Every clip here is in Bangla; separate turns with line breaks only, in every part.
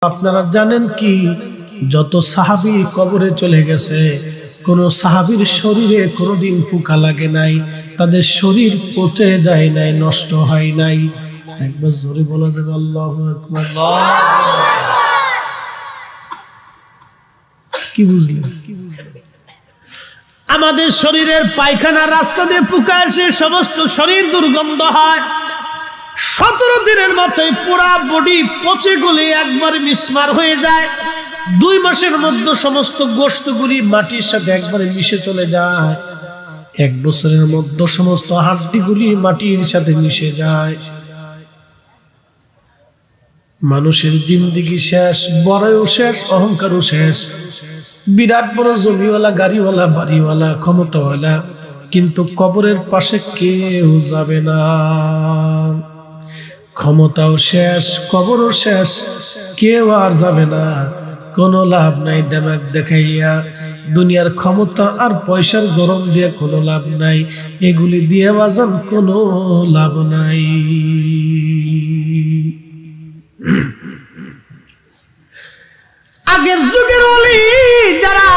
আপনারা জানেন কি, যত সাহাবী কবরে চলে গেছে, কোন সাহাবীর শরীরে কোনোদিন পোকা লাগে নাই, তাদের শরীর পচে যায় নাই, নষ্ট হয় নাই। একবার জোরে বলা যাবে আল্লাহু আকবার। কি বুঝলেন? আমাদের শরীরের পায়খানা রাস্তা দিয়ে পোকা এসে সমস্ত শরীর দুর্গন্ধ হয়। 17 দিনের মাথায় পুরা বডি পচে গলে একবার মিসমার হয়ে যায়। 2 মাসের মধ্যে সমস্ত গোশতগুলি মাটির সাথে একবারে মিশে চলে যায়। 1 বছরের মধ্যে সমস্ত হাড্ডিগুলি মাটির সাথে মিশে যায়। মানুষের জিন্দেগি শেষ, বড়ও শেষ, অহংকারও শেষ। বিরাট বড় জমিওয়ালা, গাড়িওয়ালা, বাড়িওয়ালা, ক্ষমতাওয়ালা, কিন্তু কবরের পাশে কেউ যাবে না। ক্ষমতাও শেষ, কবরও শেষ, কেউ আর যাবে না। কোনো লাভ নাই দেমাগ দেখাইয়া, দুনিয়ার ক্ষমতা আর পয়সার গরম দিয়ে কোনো লাভ নাই। এগুলি দিয়ে বাজান কোনো লাভ নাই। আগের যুগের ওলি যারা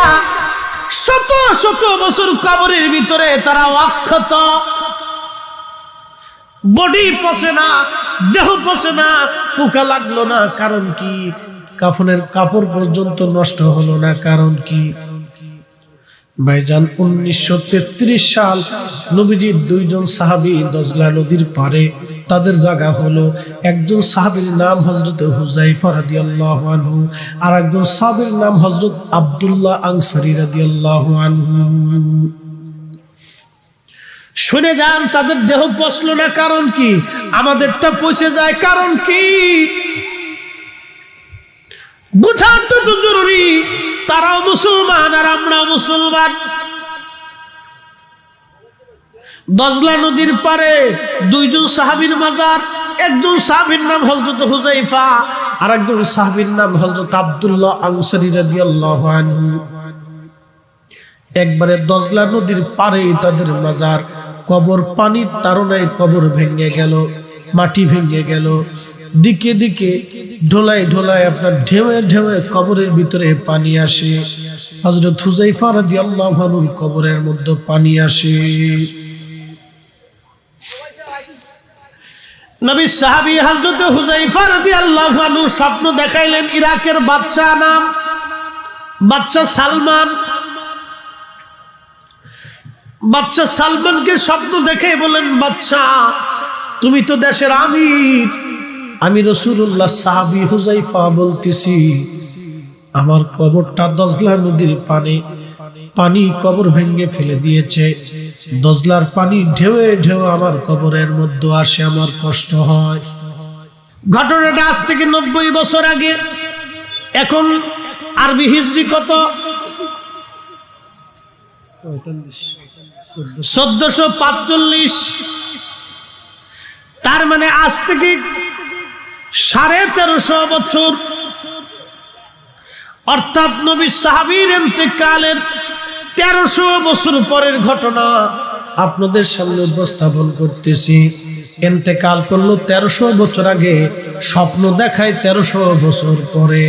শত শত বছর কবরের ভিতরে, তারা অক্ষত, বডি পচে না, দেহ পচে না, পোকা লাগলো না। কারণ কি? কাফনের কাপড় পর্যন্ত নষ্ট হলো না। কারণ কি? ভাইজান 1933 সাল নবীজির 2 জন সাহাবী দজলা নদীর পারে, তাদের জায়গা হলো, একজন সাহাবীর নাম হযরত হুযায়ফা রাদিয়াল্লাহু আনহু, আর একজন সাহাবীর নাম হযরত আব্দুল্লাহ আনসারী রাদিয়াল্লাহু আনহু। শুনে যান, তাদের দেহ পচলো না। কারণ কি? আমাদেরটা পচে যায়। কারণ কি? বুঝাটা তো জরুরি। তারাও মুসলমান আর আমরাও মুসলমান। দজলা নদীর পারে 2 জন সাহাবীর মাজার। একজন সাহাবীর নাম হযরত হুযায়ফা, আর একজন সাহাবীর নাম হযরত আব্দুল্লাহ আনসারী রাদিয়াল্লাহু আনহু। একবারে দজলা নদীর পারে তাদের মাজার। কবর পানির তাড়নায় কবর ভেঙে গেল, মাটি ভেঙে গেল। দিকে দিকে ঢোলায় ঢোলায় আপনার ঢেউয়ে ঢেউয়ে কবরের ভিতরে পানি আসে। হযরত হুযায়ফা রাদিয়াল্লাহু আনহুর কবরের মধ্যে পানি আসে। নবী সাহাবী হযরত হুযায়ফা রাদিয়াল্লাহু আনহু স্বপ্ন দেখাইলেন। ইরাকের বাদশা, নাম বাদশা সালমান। বাদশা সালমানকে স্বপ্ন দেখে বলেন, বাদশা তুমি তো দেশের আমির, আমি রাসূলুল্লাহ সাহাবী হুযায়ফা বলতেছি, আমার কবরটা দজলা নদীর পানি কবর ভেঙে ফেলে দিয়েছে। দজলার পানি ঢেউয়ে ঢেউয়ে আমার কবরের মধ্যে আসে, আমার কষ্ট হয়। ঘটনাটা আজ থেকে 90 বছর আগে। এখন আরবি হিজরি কত? 1445। তার মানে আজ থেকে 1350 বছর, অর্থাৎ নবী সাহাবীর ইন্তেকালের 1300 বছর পরের ঘটনা আপনাদের সামনে উপস্থাপন করতেছি। ইন্তেকাল করলো 1300 বছর আগে, স্বপ্ন দেখায় 1300 বছর পরে।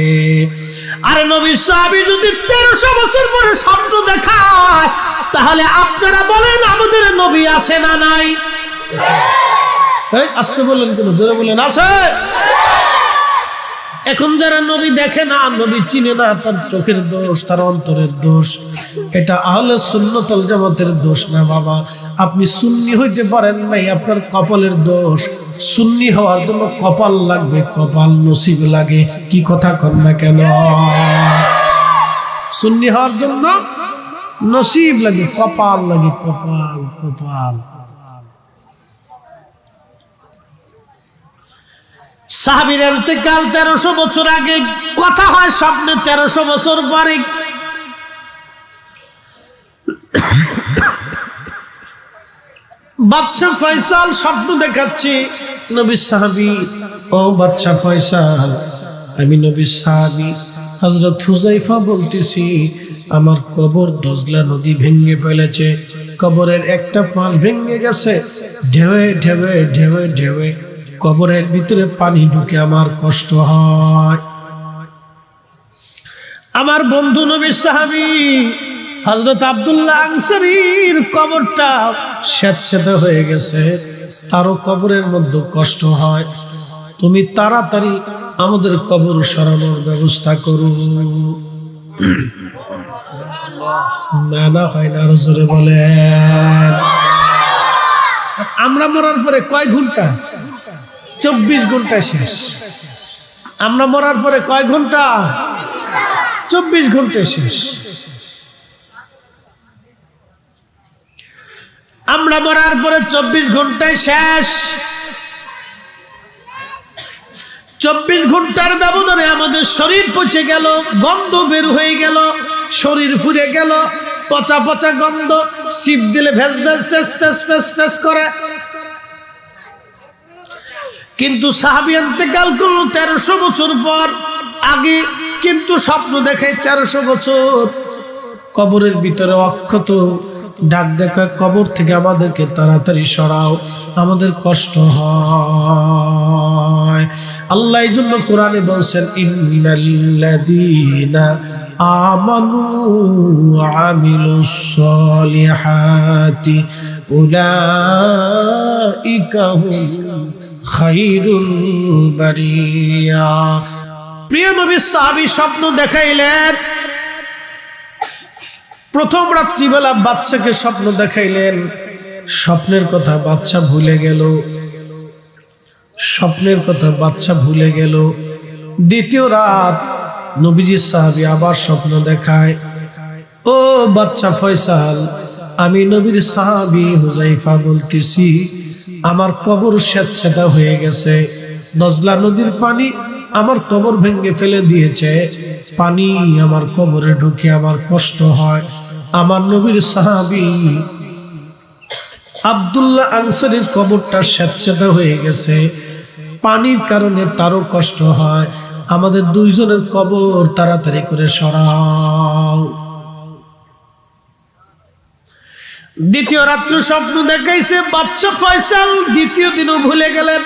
আরে নবী সাহাবী যদি 1300 বছর পরে স্বপ্ন দেখায়, তাহলে আপনারা বলেন আমাদের নবী আছে না নাই? আসতে বলেন কেন? জোরে বলেন আছে। এখন যারা নবী দেখে না, নবী চিনে না, তার চোখের দোষ, তার অন্তরের দোষ। এটা আহলে সুন্নাত ওয়াল জামাতের দোষ না বাবা। আপনি সুন্নি হইতে পারেন নাই, আপনার কপালের দোষ। সুন্নি হওয়ার জন্য কপাল লাগবে, কপাল নসিব লাগে। কি কথা কন না কেন? সুন্নি হওয়ার জন্য নসিব লাগে, কপাল লাগে, কপাল কপাল। সাহাবীর ইন্তেকাল 1300 বছর আগে, কথা হয় স্বপ্নে 1300 বছর পরে। বাদশা ফয়সাল স্বপ্ন দেখাচ্ছে নবী সাহাবী, ও বাদশা ফয়সাল, আমি নবী সাহাবী হযরত হুযায়ফা বলতেছি, আমার কবর দজলা নদী ভেঙে ফেলেছে। কবরের একটা পাল ভেঙে গেছে, ঢেউয়ে ঢেউয়ে ঢেউয়ে ঢেউয়ে কবরের ভিতরে পানি ঢুকে আমার কষ্ট হয়। আমার বন্ধু নবীর সাহাবী হযরত আব্দুল্লাহ আনসারীর কবরটা স্যাঁতসেঁতে হয়ে গেছে, তারও কবরের মধ্যে কষ্ট হয়। তুমি তাড়াতাড়ি আমাদের কবর সরানোর ব্যবস্থা করো। না না হয় না, আরো জোরে বলেন। আমরা মরার পরে কয় ঘন্টা? 24 ঘন্টা শেষ। আমরা মরার পরে কয় ঘন্টা? 24 ঘন্টা শেষ। আমরা মরার পরে 24 ঘন্টায় শেষ। 24 ঘন্টার ব্যবধানে আমাদের শরীর পচে গেল, গন্ধ বের হয়ে গেল, শরীর ফুরে গেল, পচা পচা গন্ধ, সিপ দিলে ভেস ভেস ফেস ফেস ফেস ফেস করে। কিন্তু সাহাবী ইন্তেকাল করল 1300 বছর পর। আগে কিন্তু স্বপ্ন দেখায় 1300 বছর। কবরের ভিতরে অক্ষত ডাক দেখা, কবর থেকে আমাদেরকে তাড়াতাড়ি সরাও, আমাদের কষ্ট হয়। আল্লাহ এই জন্য কোরআনে বলছেন, ইন্নাল্লাযীনা আমানু ওয়া আমিলুস সলিহাতি উলাইকা হুম খায়রুল বারিয়া। প্রিয় নবী সাহাবী স্বপ্ন দেখাইলেন। প্রথম রাত্রিবেলা বাচ্চাকে স্বপ্ন দেখাইলেন, স্বপ্নের কথা বাচ্চা ভুলে গেল, স্বপ্নের কথা বাচ্চা ভুলে গেল। দ্বিতীয় রাত নবীজি সাহাবী আবার স্বপ্ন দেখায়, ও বাচ্চা ফয়সাল, আমি নবীর সাহাবী হুযায়ফা বলতেছি, আমার কবর স্যাঁতসেঁতে হয়ে গেছে, দজলা নদীর পানি আমার কবর ভেঙে ফেলে দিয়েছে, পানি আমার কবরে ঢুকে আমার কষ্ট হয়। আমার নবীর সাহাবী আব্দুল্লাহ আনসারীর কবরটা স্যাঁতসেঁতে হয়ে গেছে, পানির কারণে তারও কষ্ট হয়। আমাদের দুইজনের কবর তাড়াতাড়ি করে সরাও। দ্বিতীয় রাত্রে স্বপ্ন দেখাইছে বাচ্চা ফয়সাল, দ্বিতীয় দিনও ভুলে গেলেন।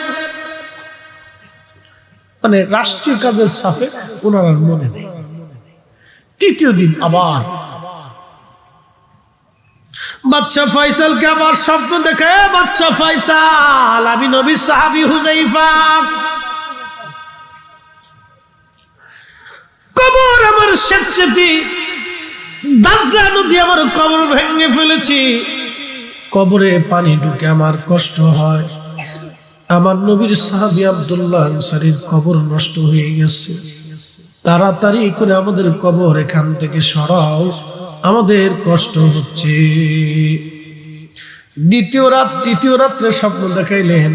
মানে রাষ্ট্রীয় কাজের চাপে ওনার আর মনে নেই। তৃতীয় দিন আবার বাচ্চা ফয়সালকে আবার স্বপ্ন দেখে, বাচ্চা ফয়সাল, আমি নবীর সাহাবী হুযায়ফা, কবর আমার স্যাঁতসেঁতে, দাজলা নদী আমার কবর ভেঙে ফেলেছি, কবরে পানি ঢুকে আমার কষ্ট হয়। আমার নবীর সাহাবী আব্দুল্লাহ আনসারীর কবর নষ্ট হয়ে গেছে, তাড়াতাড়ি করে আমাদের কবর এখান থেকে সরাও, আমাদের কষ্ট হচ্ছে। তৃতীয় রাত্রে স্বপ্ন দেখাইলেন,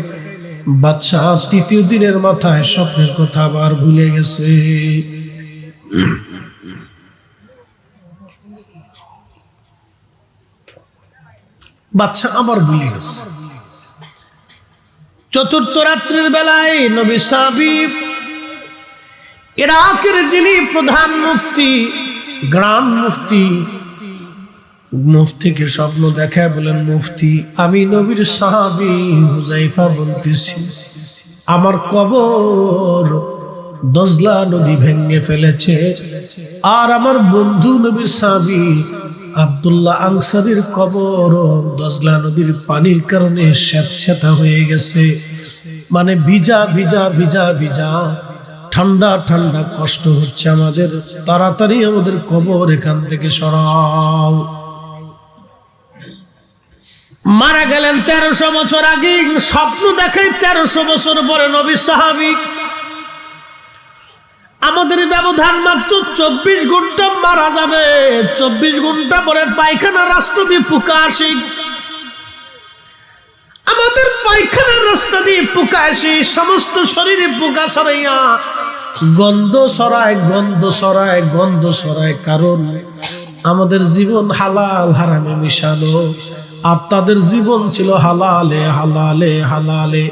বাদশা তৃতীয় দিনের মাথায় স্বপ্নের কথা আবার ভুলে গেছে। বাদশা আবার ভুলে গেছে। চতুর্থ রাত্রির বেলায় নবী সাহাবী, ইরাকের যিনি প্রধান মুফতি, গ্রান্ড মুফতিকে স্বপ্ন দেখায় বলেন, মুফতি, আমি নবীর সাহাবী হুযায়ফা বলতেছি, আমার কবর দজলা নদী ভেঙে ফেলেছে, আর আমার বন্ধু নবীর সাহাবী আব্দুল্লাহ আনসারীর কবর দজলা নদীর পানির কারণে স্যাঁতসেঁতে হয়ে গেছে। মানে ভিজা ভিজা ভিজা ভিজা, ঠান্ডা ঠান্ডা কষ্ট হচ্ছে আমাদের, তাড়াতাড়ি আমাদের কবর এখান থেকে সরাও। মারা গেলেন 1300 বছর আগে। স্বপ্ন দেখাই 1300 বছর পরে নবী সাহাবী। আমাদের ব্যবধান মাত্র 24 ঘন্টা, মারা যাবে 24 ঘন্টা পরে পায়খানা রাস্তা দিয়ে পোকা আসে। আমাদের পায়খানার রাস্তা দিয়ে পোকা আসে, সমস্ত শরীরে পোকা ছড়াইয়া গন্ধ ছড়ায়, গন্ধ ছড়ায়, গন্ধ ছড়ায়। কারণ আমাদের জীবন হালাল হারামে মিশানো, আর তাদের জীবন ছিল হালালে হালালে হালালে।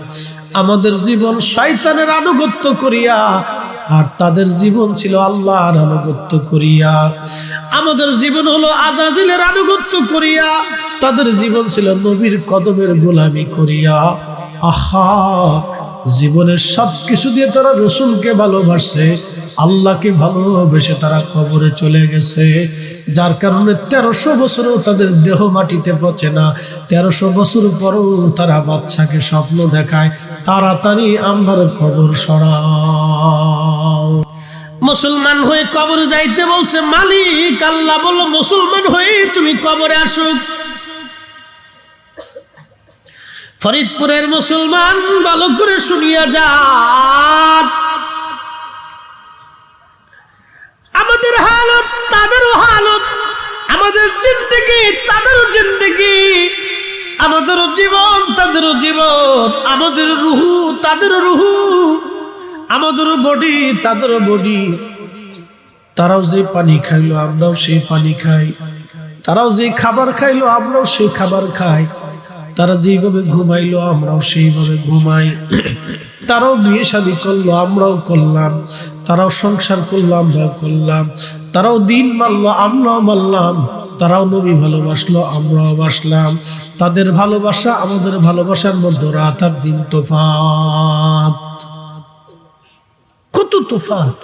আমাদের জীবন শয়তানের আনুগত্য করিয়া, আর তাদের জীবন ছিল আল্লাহর আনুগত্য করিয়া। আমাদের জীবন হলো আযাজিলের আনুগত্য করিয়া, তাদের জীবন ছিল নবীর কদমের গোলামি করিয়া। আহা, জীবনের সবকিছু দিয়ে তারা রসুলকে ভালোবাসে, আল্লাহকে ভালোবেসে তারা কবরে চলে গেছে। যার কারণে 1300 বছরেও তাদের দেহ মাটিতে পচে না। 1300 বছর পরও তারা বাচ্চাকে স্বপ্ন দেখায়, তাড়াতাড়ি আমার কবর সরাও। মুসলমান হয়ে কবরে যাইতে বলছে মালিক। আল্লাহ বলল মুসলমান হয়ে তুমি কবরে আসো। ফরিদপুরের মুসলমান ভালো করে শুনিয়া যান, আমাদের হালত তাদেরও হালত, আমাদের জিন্দেগি তাদেরও জিন্দেগি, আমাদেরও জীবন তাদেরও জীবন, আমাদের রুহু তাদেরও রুহু, আমাদেরও বডি তাদেরও বডি। তারাও যে পানি খাইলো আমরাও সেই পানি খাই, তারাও যে খাবার খাইলো আমরাও সেই খাবার খাই, তারা যেভাবে ঘুমাইলো আমরাও সেইভাবে ঘুমাই, তারাও বিয়ে শাদী করলো আমরাও করলাম, তারাও সংসার করলো আমরাও করলাম, তারাও দিন মানলো আমরাও মানলাম, তারাও নবী ভালোবাসলো আমরাও বাসলাম। তাদের ভালোবাসা আমাদের ভালোবাসার মধ্যে রাত আর দিন তফাৎ, কত তফাৎ,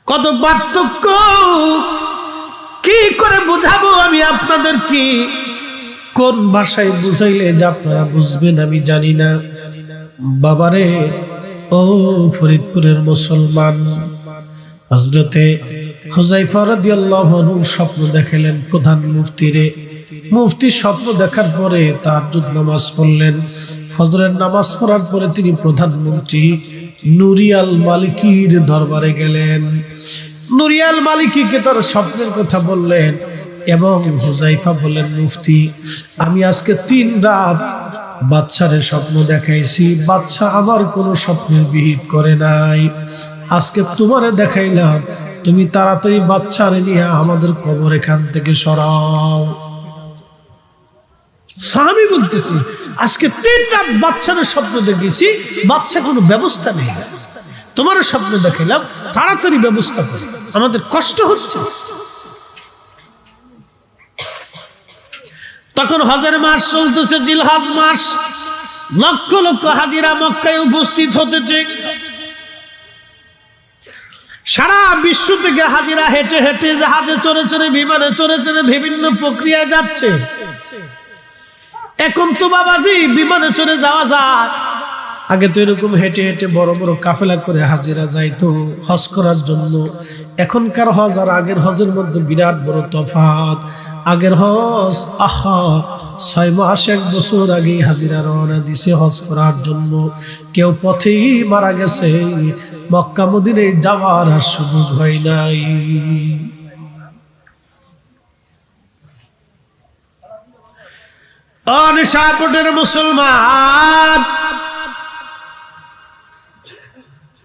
কত পার্থক্য। কি করে বুঝাবো আমি আপনাদের? কি কোন ভাষায় বুঝাইলে যে আপনারা বুঝবেন আমি জানি না। বাবারে, ও ফরিদপুরের মুসলমান, হযরতে হুযায়ফা রাদিয়াল্লাহু আনহু স্বপ্ন দেখালেন প্রধান মুফতিরে। মুফতি স্বপ্ন দেখার পরে তাহাজ্জুদ নামাজ পড়লেন। ফজরের নামাজ পড়ার পরে তিনি প্রধানমন্ত্রী নুরিয়াল মালিকির দরবারে গেলেন। নুরিয়াল মালিকিকে তার স্বপ্নের কথা বললেন এবং হুযায়ফা বললেন, মুফতি আমি আজকে 3 রাত বাচ্চারে স্বপ্ন দেখাইছি, বাচ্চা আমার কোনো স্বপ্নের বিহিত করে নাই। আজকে তোমারে দেখাইলাম, তুমি তাড়াতাড়ি বাচ্চারে নিয়ে আমাদের কবর এখান থেকে সরাও। সাহাবী বলতেছি আজকে 3 রাত বাচ্চারে স্বপ্ন দেখেছি, বাচ্চা কোনো ব্যবস্থা নেই, তোমার স্বপ্ন দেখাইলাম, তাড়াতাড়ি ব্যবস্থা করো, আমাদের কষ্ট হচ্ছে। তখন হজের মাস চলতেছে, জিলহজ মাস, লক্ষ লক্ষ হাজিরা মক্কায় উপস্থিত হতেছে। সারা বিশ্ব থেকে হাজিরা হেঁটে হেঁটে, জাহাজে চড়ে চড়ে, বিমানে চড়ে চড়ে বিভিন্ন প্রক্রিয়ায় যাচ্ছে। এখন তো বাবাজি বিমানে চড়ে যাওয়া যায়, আগে তো এরকম হেঁটে হেঁটে বড় বড় কাফেলা করে হাজিরা যাইতো হজ করার জন্য। এখনকার হজ আর আগের হজের মধ্যে বিরাট বড় তফাৎ। আগের হজ 6 মাস 1 বছর আগে হাজিরা রওনা দিছে হজ করার জন্য। কেউ পথেই মারা গেছে, মক্কা মদিনায় যাওয়ার আর সুযোগ হয় নাই। অনিশাপুরের মুসলমান,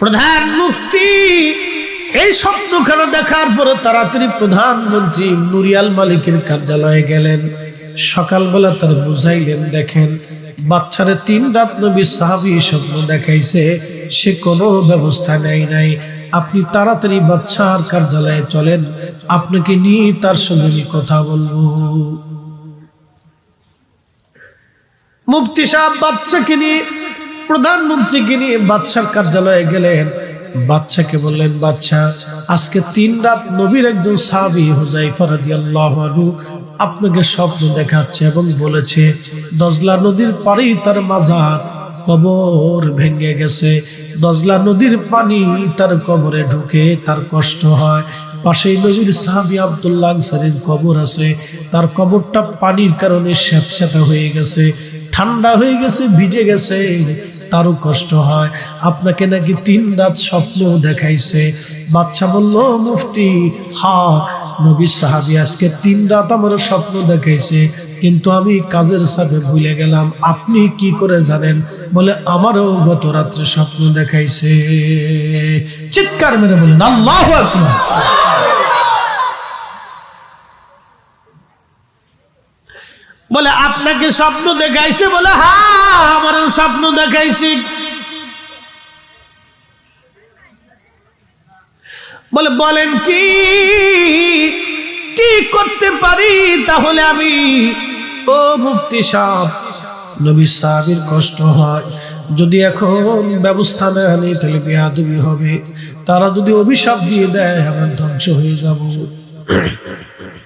প্রধান মুফতি এই স্বপ্নখানা দেখার পরে তাড়াতাড়ি প্রধানমন্ত্রী নুরিয়াল মালিকের কার্যালয়ে গেলেন। সকালবেলা তার বুঝাইলেন, দেখেন বাচ্চারে 3 রাত নবী সাহাবী স্বপ্ন দেখাইছে, সে কোনো ব্যবস্থা নেয় নাই। আপনি তাড়াতাড়ি বাচ্চার কার্যালয়ে চলেন, আপনাকে নিয়ে তার সঙ্গে কথা বলবো। মুফতি সাহেব বাচ্চাকে নিয়ে, প্রধানমন্ত্রীকে নিয়ে বাচ্চার কার্যালয়ে গেলেন। বাচ্চাকে বললেন, বাচ্চা আজকে 3 রাত নবীর একজন সাহাবী হুযায়ফা রাদিয়াল্লাহু আনহু আপনাকে স্বপ্ন দেখাচ্ছে এবং বলেছে দজলা নদীর পাড়েই তার মাজার, কবর ভেঙে গেছে, দজলা নদীর পানি তার কবরে ঢুকে তার কষ্ট হয়। পাশেই নবীর সাহাবী আব্দুল্লাহ আনসারীর কবর আছে, তার কবরটা পানির কারণে স্যাঁতস্যাঁতে হয়ে গেছে, ঠান্ডা হয়ে গেছে, ভিজে গেছে, তারও কষ্ট হয়। আপনাকে নাকি 3 রাত স্বপ্ন দেখাইছে। বাচ্চা বলল, মুফতি হ্যাঁ নবীর সাহাবী আজকে 3 রাত আমার স্বপ্ন দেখাইছে, কিন্তু আমি কাজের চাপে ভুলে গেলাম। আপনি কি করে জানেন? বলে আমারও গত রাত্রে স্বপ্ন দেখাইছে। চিৎকার মেরে বলেন আল্লাহু আকবার। বলে আপনাকে স্বপ্ন দেখাইছে? বলে হ্যাঁ আমারও স্বপ্ন দেখাইছি। বলে বলেন কি কি করতে পারি তাহলে আমি? ও মুফতি সাহেব, নবী সাহাবীর কষ্ট হয়, যদি এখন ব্যবস্থা না নেই তাহলে বেয়াদবি হবে, তারা যদি অভিশাপ দিয়ে দেয় আমরা ধ্বংস হয়ে যাব।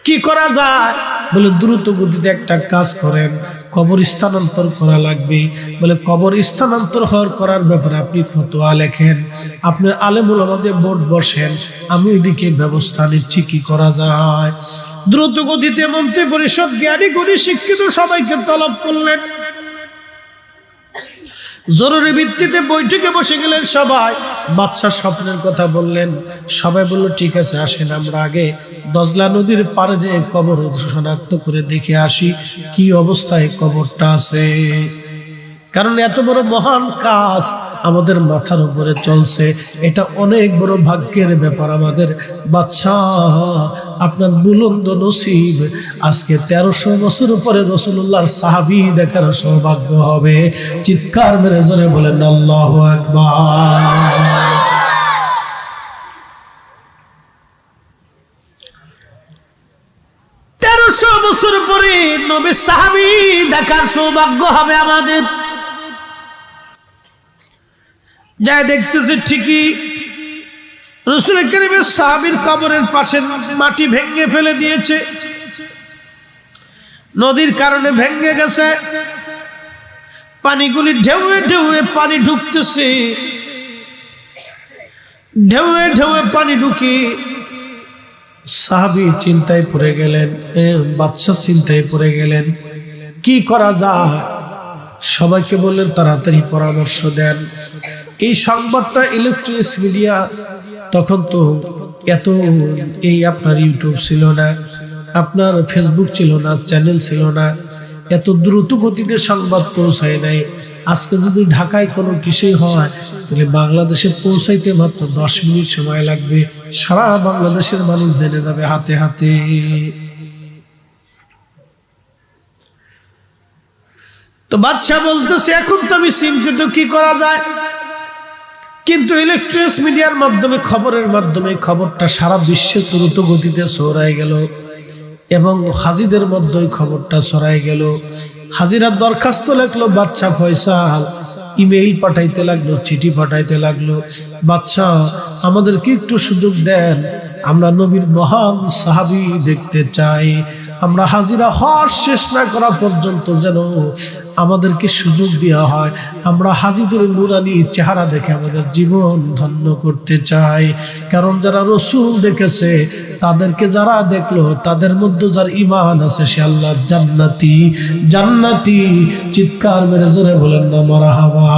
কি করা যায়? বলে দ্রুত গতিতে একটা কাজ করেন, কবর স্থানান্তর করা লাগবে। বলে কবর স্থানান্তর করার ব্যাপারে আপনি ফতোয়া লেখেন, আপনার আলেম ওলামাদের বোর্ড বসেন, আমি ওইদিকে ব্যবস্থা নিচ্ছি কি করা যায়। দ্রুত গতিতে মন্ত্রী পরিষদ জ্ঞানী গুণী শিক্ষিত সবাইকে তলব করলেন। জরুরি ভিত্তিতে বৈঠকে বসে গেলেন সবাই। বাদশাহ স্বপ্নের কথা বললেন, সবাই বলল ঠিক আছে, আসেন আমরা আগে দজলা নদীর পাড়ে যে কবর শনাক্ত করে দেখে আসি কি অবস্থায় কবরটা আছে। কারণ এত বড় মহান কাজ আমাদের মাথার উপরে চলছে, এটা অনেক বড় ভাগ্যের ব্যাপার আমাদের। বাদশাহ আপনার বুলন্দ নসিব, আজকে 1300 বছর পরে রাসূলুল্লাহর সাহাবী দেখার সৌভাগ্য হবে। চিৎকার মেরে জোরে বলেন আল্লাহু আকবার। 1300 বছর পরে নবীর সাহাবী দেখার সৌভাগ্য হবে আমাদের। যাই দেখতেছে ঠিকই রাসূল কারীমের সাহাবীর কবরের পাশে মাটি ভেঙে ফেলে দিয়েছে, নদীর কারণে ভেঙে গেছে। পানিগুলি ঢেউয়ে ঢেউয়ে পানি ঢুকতেছে, ঢেউয়ে ঢেউয়ে পানি ঢুকে সাহাবী চিন্তায় পড়ে গেলেন, বাদশা চিন্তায় পড়ে গেলেন কি করা যায়। সবাইকে বললেন তাড়াতাড়ি পরামর্শ দেন। এই সংবাদটা ইলেকট্রনিক্স মিডিয়া, তখন তো এত এই আপনার ইউটিউব ছিল না, আপনার ফেসবুক ছিল না, চ্যানেল ছিল না, এত দ্রুত গতিতে সংবাদ পৌঁছায় নাই। আজকে যদি ঢাকায় কোনো কিছুই হয় তাহলে বাংলাদেশে পৌঁছাইতে মাত্র 10 মিনিট সময় লাগবে, সারা বাংলাদেশের মানুষ জেনে যাবে হাতে হাতে। তো বাদশা বলতেছে এখন তো আমি চিন্তিত কি করা যায়, কিন্তু ইলেকট্রনিক্স মিডিয়ার মাধ্যমে খবরের মাধ্যমে খবরটা সারা বিশ্বে দ্রুত গতিতে ছড়ায় গেল এবং হাজিদের মধ্যে খবরটা ছড়ায় গেল। হাজিরা দরখাস্ত লিখলো বাদশা ফয়সাল, ইমেইল পাঠাইতে লাগলো, চিঠি পাঠাইতে লাগলো, বাদশাহ আমাদেরকে একটু সুযোগ দেন, আমরা নবীর মহান সাহাবী দেখতে চাই, আমরা হাজিরা হজ শেষ না করা পর্যন্ত যেন আমাদেরকে সুযোগ দেওয়া হয়, আমরা হাজিদের নুরানি চেহারা দেখে আমাদের জীবন ধন্য করতে চাই। কারণ যারা রাসূল দেখেছে তাদেরকে যারা দেখলো তাদের মধ্যে যার ঈমান আছে সে আল্লাহর জান্নাতি জান্নাতি। চিৎকার মেরে জোরে বলেন না মারহাবা।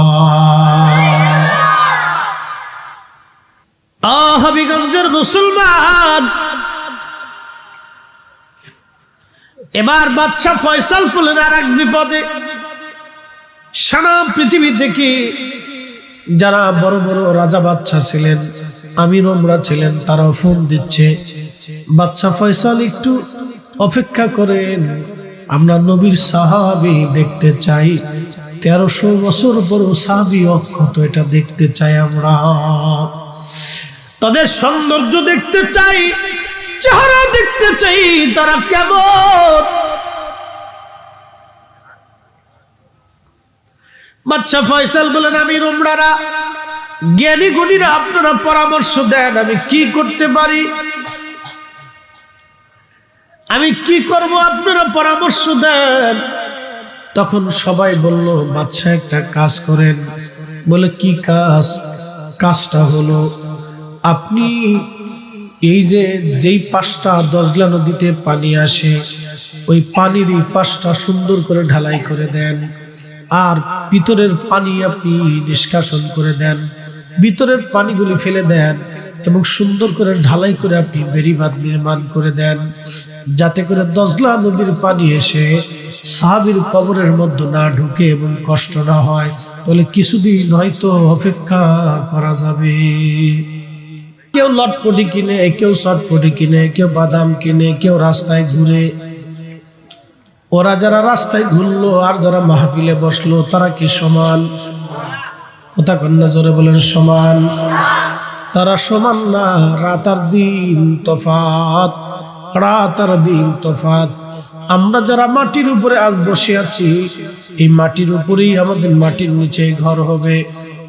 হাবিগঞ্জের মুসলমান, এবার বাদশা ফয়সাল বলেন আর এক বিপদে। সারা পৃথিবী থেকে যারা বড় বড় রাজা বাদশা ছিলেন, আমির ওমরা ছিলেন, তারাও ফোন দিচ্ছে বাদশা ফয়সাল একটু অপেক্ষা করেন, আমরা নবীর সাহাবী দেখতে চাই, 1300 বছর পর সাহাবী অক্ষত, এটা দেখতে চাই, আমরা তাদের সৌন্দর্য দেখতে চাই, চেহারা দেখতে চাই, তারা কেমন। বাদশা ফয়সাল বলেন আমির ওমরারা, জ্ঞানী গুণীরা আপনারা পরামর্শ দেন আমি কি করতে পারি, আমি কি করব, আপনারা পরামর্শ দেন। তখন সবাই বলল বাদশা একটা কাজ করেন। বলে কি কাজ? কাজটা হলো আপনি এই যে যেই পাশটা দজলা নদীতে পানি আসে ওই পানির এই পাশটা সুন্দর করে ঢালাই করে দেন, আর ভিতরের পানি আপনি নিষ্কাশন করে দেন, ভিতরের পানিগুলি ফেলে দেন এবং সুন্দর করে ঢালাই করে আপনি বেড়িবাঁধ নির্মাণ করে দেন, যাতে করে দজলা নদীর পানি এসে সাহাবীর কবরের মধ্যে না ঢুকে এবং কষ্ট না হয়। বলে কিছুদিন হয়তো অপেক্ষা করা যাবে। কেউ লটপটি কিনে, কেউ চটপটি কিনে, কেউ বাদাম কিনে, কেউ রাস্তায় ঘুরে। ওরা যারা রাস্তায় ঘুরলো আর যারা মাহফিলে বসলো তারা কি সমান? কথা কন্যা জোরে বলেন সমান। তারা সমান না, রাত আর দিন তফাৎ, রাত আর দিন তফাৎ। আমরা যারা মাটির উপরে আজ বসে আছি, এই মাটির উপরেই আমাদের মাটির নিচে ঘর হবে।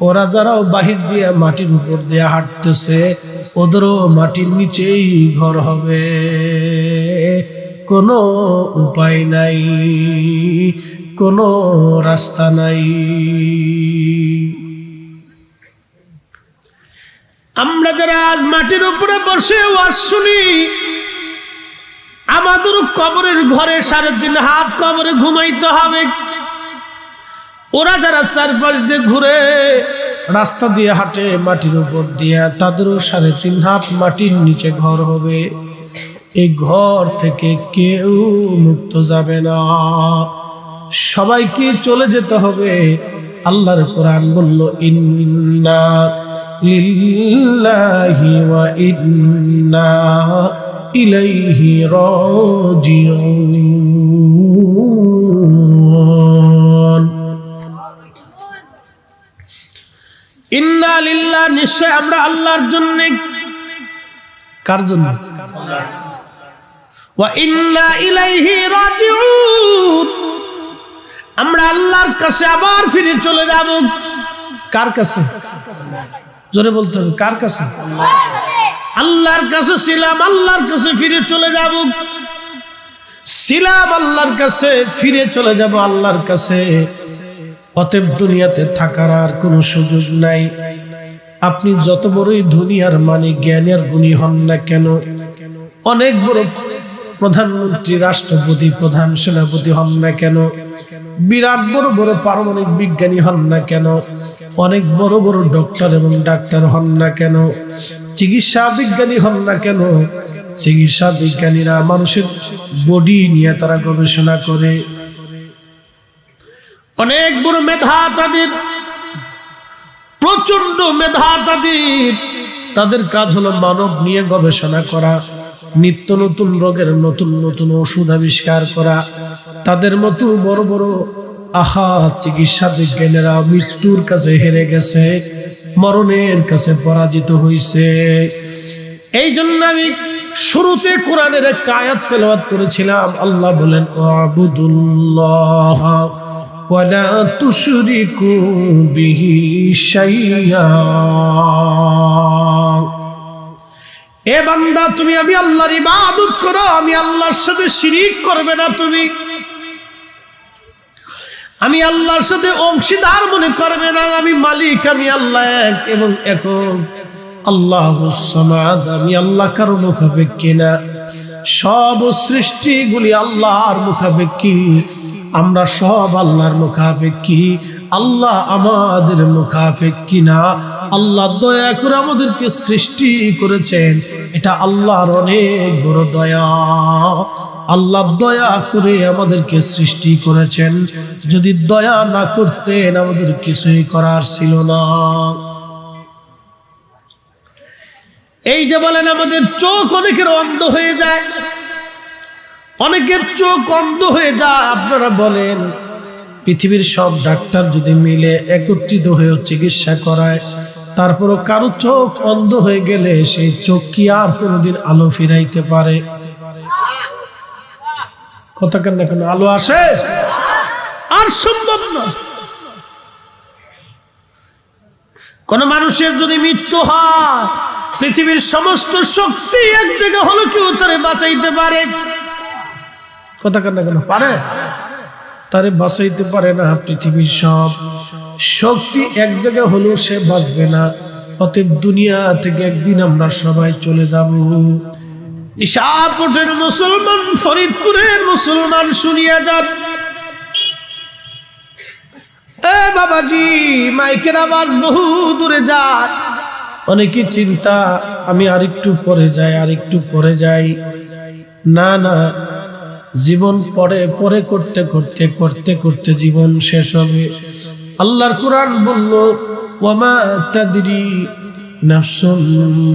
ওরা যারাও বাহির দিয়ে মাটির উপর দিয়ে হাঁটতেছে, ওদেরও মাটির নিচেই ঘর হবে। কোনো উপায় নাই, কোনো রাস্তা নাই। আমরা যারা আজ মাটির উপরে বসে ওয়াজ শুনি, আমাদের কবরের ঘরে 3.5 হাত কবরে ঘুমাইতে হবে। ওরা যারা চারপাশ দিয়ে ঘুরে রাস্তা দিয়ে হাঁটে মাটির উপর দিয়ে, তাদেরও 3.5 হাত মাটির নিচে ঘর হবে। এই ঘর থেকে কেউ মুক্ত যাবে না, সবাইকে চলে যেতে হবে। আল্লাহর কোরআন বলল, ইন্না লিল্লাহি ওয়া ইন্না ইলাইহি রাজিউন। ইন্না লিল্লাহ, নিশ্চয় আমরা আল্লাহর জন্য। কার জন্য? ওয়া ইন্না ইলাইহি রাজিউন, আমরা আল্লাহর কাছে আবার ফিরে চলে যাব। কার কাছে? জোরে বলতে হবে, কার কাছে? আল্লাহর কাছে ছিলাম, আল্লাহর কাছে ফিরে চলে যাব। ছিলাম আল্লাহর কাছে, ফিরে চলে যাব আল্লাহর কাছে। অতএব দুনিয়াতে থাকার আর কোনো সুযোগ নাই। আপনি যত বড়ই দুনিয়ার মানে জ্ঞানের গুণী হন না কেন, অনেক বড় প্রধানমন্ত্রী, রাষ্ট্রপতি, প্রধান সেনাপতি হন না কেন, বিরাট বড় বড় পারমাণবিক বিজ্ঞানী হন না কেন, অনেক বড় বড় ডক্টর এবং ডাক্তার হন না কেন, চিকিৎসা বিজ্ঞানী হন না কেন, চিকিৎসা বিজ্ঞানীরা মানুষের বডি নিয়ে তারা গবেষণা করে। অনেক বড় মেধা তাদের, প্রচন্ড মেধা তাদের। তাদের কাজ হলো মানব নিয়ে গবেষণা করা, নিত্য নতুন রোগের নতুন নতুন ওষুধ আবিষ্কার করা। তাদের মতো বড় বড় চিকিৎসা বিজ্ঞানীরা মৃত্যুর কাছে হেরে গেছে, মরণের কাছে পরাজিত হয়েছে। এই জন্য আমি শুরুতে কোরআনের একটা আয়াত তেলাওয়াত করেছিলাম। আল্লাহ বলেন, ওয়াবুদুল্লাহ ওয়ালা তুশরিকু বিহি শাইয়্যা। এ বান্দা, তুমি আমি আল্লাহর ইবাদত করো, আমি আল্লাহর সাথে শিরিক করবে না। তুমি আমি আল্লাহর সাথে অংশীদার মনে করবে না। আমি মালিক, আমি আল্লাহ এক এবং একক। আল্লাহুস সামাদ, আমি আল্লাহ কারো মুখাপেক্ষী না। সব সৃষ্টিগুলি আল্লাহর মুখাপেক্ষী, আমরা সব আল্লাহর মুখাপেক্ষী। আল্লাহ আমাদের মুখাপেক্ষী না। আল্লাহ দয়া করে আমাদেরকে সৃষ্টি করেছেন, এটা আল্লাহর অনেক বড় দয়া। আল্লাহ দয়া করে আমাদেরকে সৃষ্টি করেছেন। যদি দয়া না করতেন আমাদের কিছুই করার ছিল না। এই যে বলেন আমাদের চোখ অনেকের অন্ধ হয়ে যায়, অনেকের চোখ অন্ধ হয়ে যায়। আপনারা বলেন, পৃথিবীর সব ডাক্তার যদি মিলে একত্রিত হয়ে চিকিৎসা করায়, তারপরও কারো চোখ অন্ধ হয়ে গেলে সেই চোখ কি আর কোনোদিন আলো ফিরাইতে পারে? কথা কেন কেন আলো আসে? আর সম্ভব না। কোন মানুষের যদি মৃত্যু হয়, পৃথিবীর সমস্ত শক্তি এক জায়গা হলো কেউ তারে বাঁচাইতে পারে? কথা কেন কেন পারে? তারে বাঁচাইতে পারে না। পৃথিবীর সব শক্তি এক জায়গায় হলেও সে বাঁচবে না। অতএব দুনিয়া থেকে একদিন আমরা সবাই চলে যাব। নিশাপুরের মুসলমান, ফরিদপুরের মুসলমান শুনিয়া যান। এ বাবাজি, মাইকের আওয়াজ বহু দূরে যায়। অনেকে চিন্তা আমি আরেকটু পরে যাই, আরেকটু পরে যাই। না না, জীবন পরে পরে করতে করতে করতে করতে জীবন শেষ হবে। আল্লাহর কোরআন বলল, ওয়ামা তাদরি নাফসুম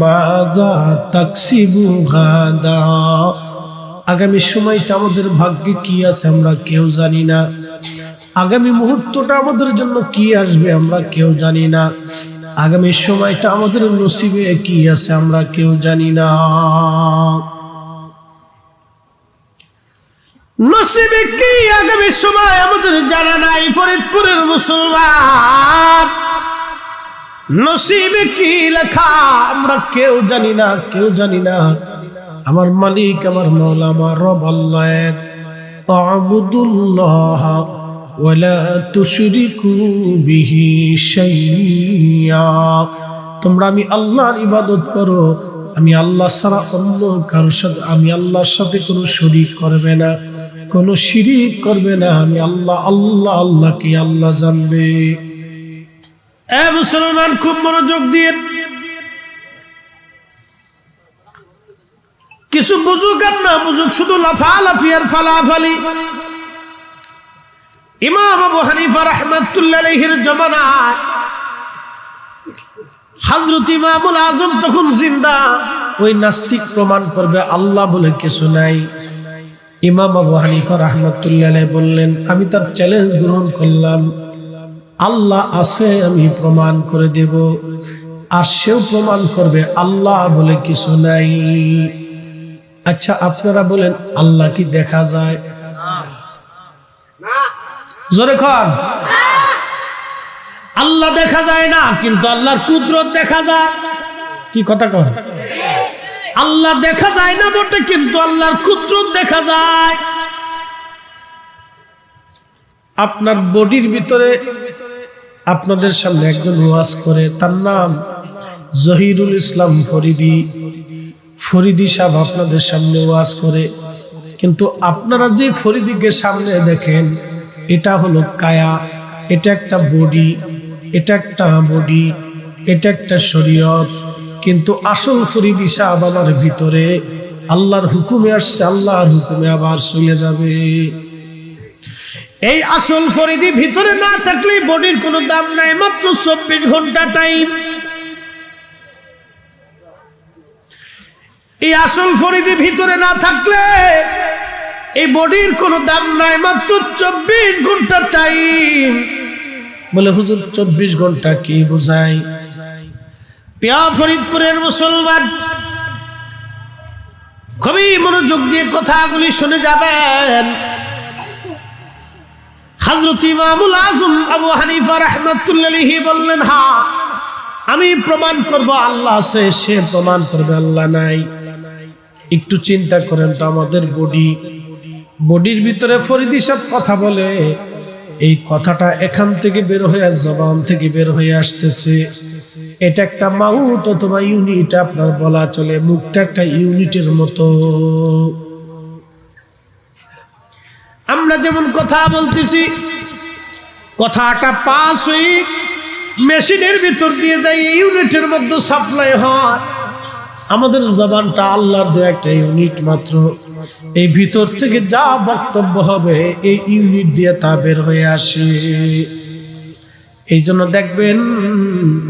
মাযা তাকসিবু গাদা। আগামী সময়টা আমাদের ভাগ্যে কি আছে আমরা কেউ জানি না। আগামী মুহূর্তটা আমাদের জন্য কি আসবে আমরা কেউ জানি না। আগামী সময়টা আমাদের নসিবে কি আছে আমরা কেউ জানি না। নসিবে কি আগামী সময় আমাদের জানা নাই। ফরিদপুরের মুসলমান নসিবে কি লেখা আমরা কেউ জানি না, কেউ জানি না। আমার মালিক, আমার মওলা, আমার রব আল্লাহ এক। আ'বুদুল্লাহ ওয়ালা তুশরিকু বিহি শাইয়্যা। তোমরা আমি আল্লাহর ইবাদত করো, আমি আল্লাহ ছাড়া অন্য কারোর সাথে, আমি আল্লাহর সাথে কোনো শরীক করবে না, কোনো শিরিক করবে না। আমি আল্লাহ আল্লাহ আল্লাহ কি আল্লাহ জানবে। এ মুসলমান খুব মনোযোগ দিয়ে কিছু বুঝুক আর না বুঝুক, শুধু লাফালাফি আর ফালাফালি। ইমাম আবু হানিফা রাহমাতুল্লাহ আলাইহির জামানায় হযরত ইমামুল আযম তখন জিন্দা। ওই নাস্তিক প্রমাণ করবে আল্লাহ বলে কিছু নাই। ইমাম আবু হানিফা রাহমাতুল্লাহ আলাইহি বললেন, আমি তার চ্যালেঞ্জ গ্রহণ করলাম, আল্লাহ আছে আমি প্রমাণ করে দেব। আর সেও প্রমাণ করবে আল্লাহ বলে কিছু নাই। আচ্ছা আপনারা বলেন, আল্লাহ কি দেখা যায়? জোরে খান। আল্লাহ দেখা যায় না, কিন্তু আল্লাহর কুদরত দেখা যায়। কি কথা কন? আল্লাহ দেখা যায় না বটে, কিন্তু আল্লাহর কুদরত দেখা যায়। আপনার বডির ভিতরে আপনাদের সামনে একজন ওয়াজ করে, তার নাম জহিরুল ইসলাম ফরিদি। ফরিদি সাহেব আপনাদের সামনে ওয়াজ করে, কিন্তু আপনারা যে ফরিদিকে সামনে দেখেন এটা হলো কায়া, এটা একটা বডি, এটা একটা বডি, এটা একটা শরীয়ত। কিন্তু আসল ফরিদি সাহেব আমার ভিতরে আল্লাহর হুকুমে আসছে, আল্লাহর হুকুমে আবার চলে যাবে। এই আসল ফরিদি ভিতরে না থাকলে বডির কোনো দাম নাই। মাত্র 24 ঘন্টা টাইম। এই আসল ফরিদি ভিতরে না থাকলে এই বডির কোনো দাম নাই। মাত্র 24 ঘন্টা টাইম। বলে হুজুর 24 ঘন্টা কি বোঝায়? প্রিয় ফরিদপুরের মুসলমান, খুবই মনোযোগ দিয়ে কথাগুলি শুনে যাবেন। হযরত ইমামুল আযম আবু হানিফা রাহমাতুল্লাহ আলাইহি বললেন, হ্যাঁ আমি প্রমাণ করব আল্লাহ আছে, সে প্রমাণ করবে আল্লাহ নাই। একটু চিন্তা করেন তো, আমাদের বডির ভিতরে ফরিদি সব কথা বলে, এই কথাটা এখান থেকে বের হয়ে, জবান থেকে বের হয়ে আসতেছে। এটা একটা মাউথ অথবা ইউনিট আপনার বলা চলে। মুখটা একটা ইউনিটের মতো। আমরা যেমন কথা বলতেছি, কথাটা পাস হয়ে মেশিনের ভিতর দিয়ে যায়, ইউনিটের মধ্যে সাপ্লাই হয়। আমাদের জবানটা আল্লাহর দেওয়া একটা ইউনিট মাত্র। এই ভিতর থেকে যা বক্তব্য হবে এই ইউনিট দিয়ে তা বের হয়ে আসে। এই জন্য দেখবেন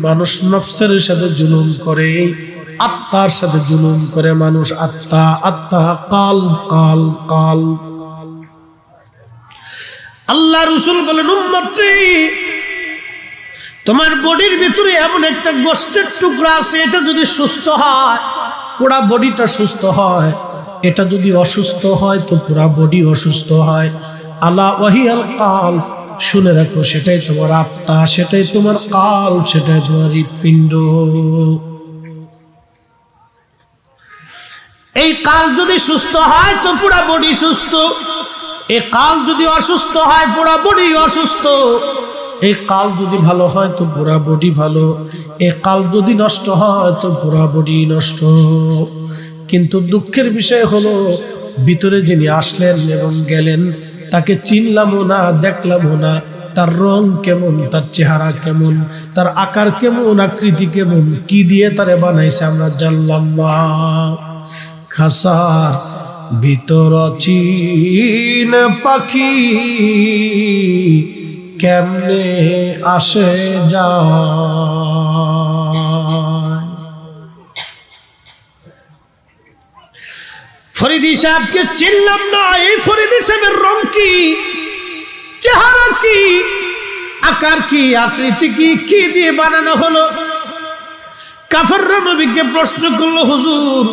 মানুষ নফসের সাথে জুলুম করে, আত্মার সাথে জুলুম করে মানুষ। আত্মা আত্মা, কাল কাল কাল। আল্লাহ রাসূল বলেন, উম্মতি তোমার বডির ভিতরে এমন একটা গোশতের টুকরা আছে, এটা যদি সুস্থ হয় পুরা বডিটা সুস্থ হয়, এটা যদি অসুস্থ হয় তো পুরা বডি অসুস্থ হয়। আলা ওয়াহিয়াল কাল, শুনে রাখো, সেটাই তোমার আত্মা, সেটাই তোমার কাল, সেটাই তোমার হৃৎপিণ্ড। এই কাল যদি সুস্থ হয় তো পুরা বডি সুস্থ। এই কাল যদি অসুস্থ হয় পুরা বডি অসুস্থ। এই কাল যদি ভালো হয় তো পুরা বডি ভালো। এই কাল যদি নষ্ট হয় তো পুরা বডি নষ্ট। কিন্তু দুঃখের বিষয় হলো, ভিতরে যিনি আসলেন এবং গেলেন তাকে চিনলামও না, দেখলামও না। তার রং কেমন, তার চেহারা কেমন, তার আকার কেমন, আকৃতি কেমন, কি দিয়ে তারে বানাইছে আমরা জানলাম না। খাসার ভিতর চিন পাখি কেমনে আসে যায়। ফরিদি সাহেবকে চিনলাম না। এই ফরিদি সাহেবের রং কি, চেহারা কি, আকার কি, আকৃতি কি, কি দিয়ে বানানো হলো? কাফেররা নবীকে প্রশ্ন করলো, হুজুর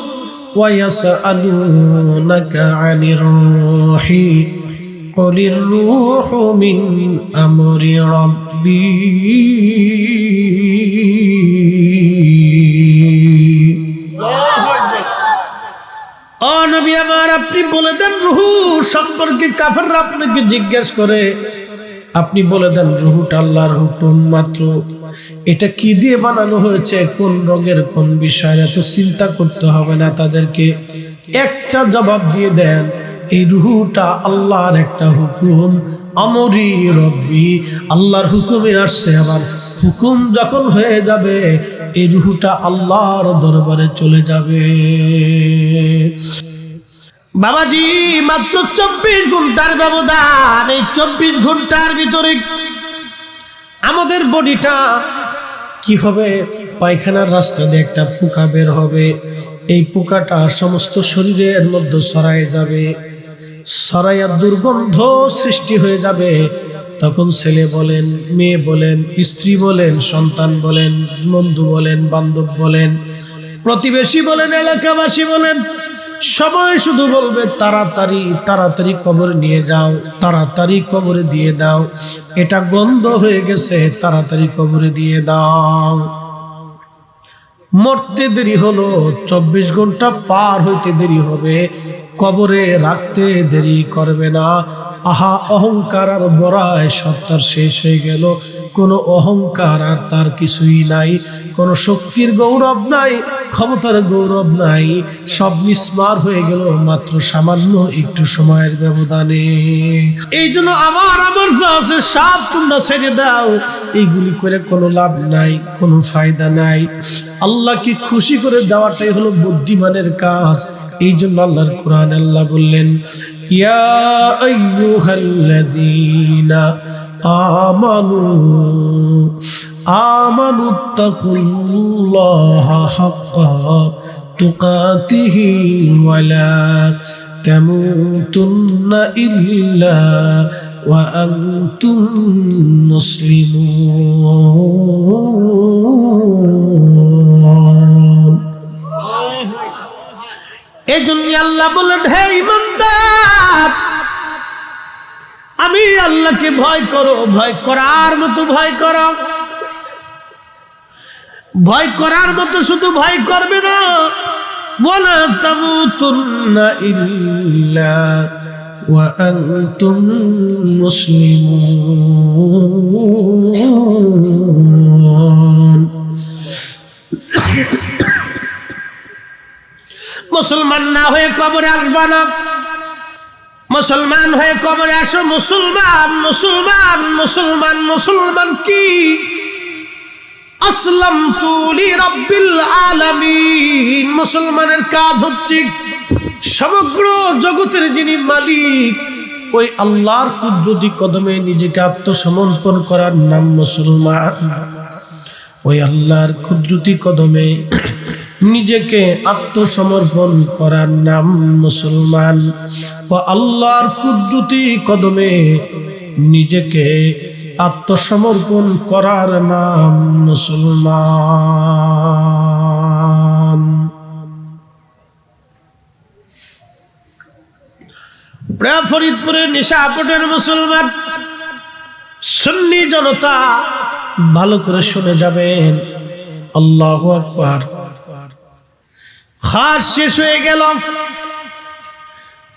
ওয়ায়াসআলুনাকা আনির রূহি কুলির রূহু মিন আমরি রাব্বি ও নবী আমার, আপনি বলে দেন রূহ সম্পর্কে কাফেররা আপনাকে জিজ্ঞেস করে, আপনি বলে দেন রূহটা আল্লাহর হুকুম মাত্র। এটা কি দিয়ে বানানো হয়েছে, কোন রঙের, কোন বিষয়, এত চিন্তা করতে হবে না তাদেরকে। একটা জবাব দিয়ে দেন, এই রূহটা আল্লাহর একটা হুকুম, আমরি রব্বি, আল্লাহর হুকুমে আসছে। আবার হুকুম যখন হয়ে যাবে এই রূহটা আল্লাহর দরবারে চলে যাবে। বাবাজি, মাত্র 24 ঘন্টার ব্যবধান। এই 24 ঘন্টার ভিতরে আমাদের বডিটা কি হবে, পায়খানার রাস্তা দিয়ে একটা পোকা বের হবে। এই পোকাটা সমস্ত শরীরের মধ্যে ছড়ায় যাবে, ছড়াইয়া দুর্গন্ধ সৃষ্টি হয়ে যাবে। তখন ছেলে বলেন, মেয়ে বলেন, স্ত্রী বলেন, সন্তান বলেন, বন্ধু বলেন, বান্ধব বলেন, প্রতিবেশী বলেন, এলাকাবাসী বলেন, সবাই শুধু বলবে তাড়াতাড়ি তাড়াতাড়ি কবরে নিয়ে যাও, তাড়াতাড়ি কবরে দিয়ে দাও, এটা গন্ধ হয়ে গেছে, তাড়াতাড়ি কবরে দিয়ে দাও। মরতে দেরি হলো, 24 ঘন্টা পার হইতে দেরি হবে, কবরে রাখতে দেরি করবে না। আহা, অহংকার আর বড়ায় সত্তার শেষ হয়ে গেল। কোনো অহংকার আর তার কিছুই নাই, কোনো শক্তির গৌরব নাই, ক্ষমতার গৌরব নাই, সব মিসমার হয়ে গেল মাত্র সামান্য একটু সময়ের ব্যবধানে। এই জন্য আমার যা আছে সব তোমরা ছেড়ে দাও, এইগুলি করে কোনো লাভ নাই, কোনো ফায়দা নাই। আল্লাহকে খুশি করে দেওয়াটাই হলো বুদ্ধিমানের কাজ। এই জন্য আল্লাহর কোরআন আল্লাহ বললেন, ইয়া আইয়ুহাল্লাযীনা আমানুত্তাকুল্লাহা হাক্কা তুকাতিহি ওয়া লা তামুতুন্না ইল্লা ওয়া আনতুম মুসলিমুন। এই জন্য আল্লাহ বলেন, হে ঈমানদার, আমি আল্লাহকে ভয় করো, ভয় করার মতো ভয় করো। ভয় করার মতো শুধু ভয় করবে না, ওয়ালা তামুতুন্না ইল্লা ওয়া আনতুম মুসলিমুন। মুসলমান না হয়ে কবরে আসবা না, মুসলমান হয়ে কবরে আসো। মুসলমান মুসলমান মুসলমান মুসলমান কি? আসলামতু লিরাব্বিল আলামিন। মুসলমানের কাজ হচ্ছে সমগ্র জগতের যিনি মালিক, ওই আল্লাহর কুদরতি কদমে নিজেকে আত্মসমর্পণ করার নাম মুসলমান। ওই আল্লাহর কুদরতি কদমে নিজেকে আত্মসমর্পণ করার নাম মুসলমান। ও আল্লাহর কুদরতি কদমে নিজেকে আত্মসমর্পণ করার নাম মুসলমান। ফরিদপুরের নিশাপুরের মুসলমান সুন্নি জনতা ভালো করে শুনে যাবেন। আল্লাহু আকবার। খাস শেষ হয়ে গেল।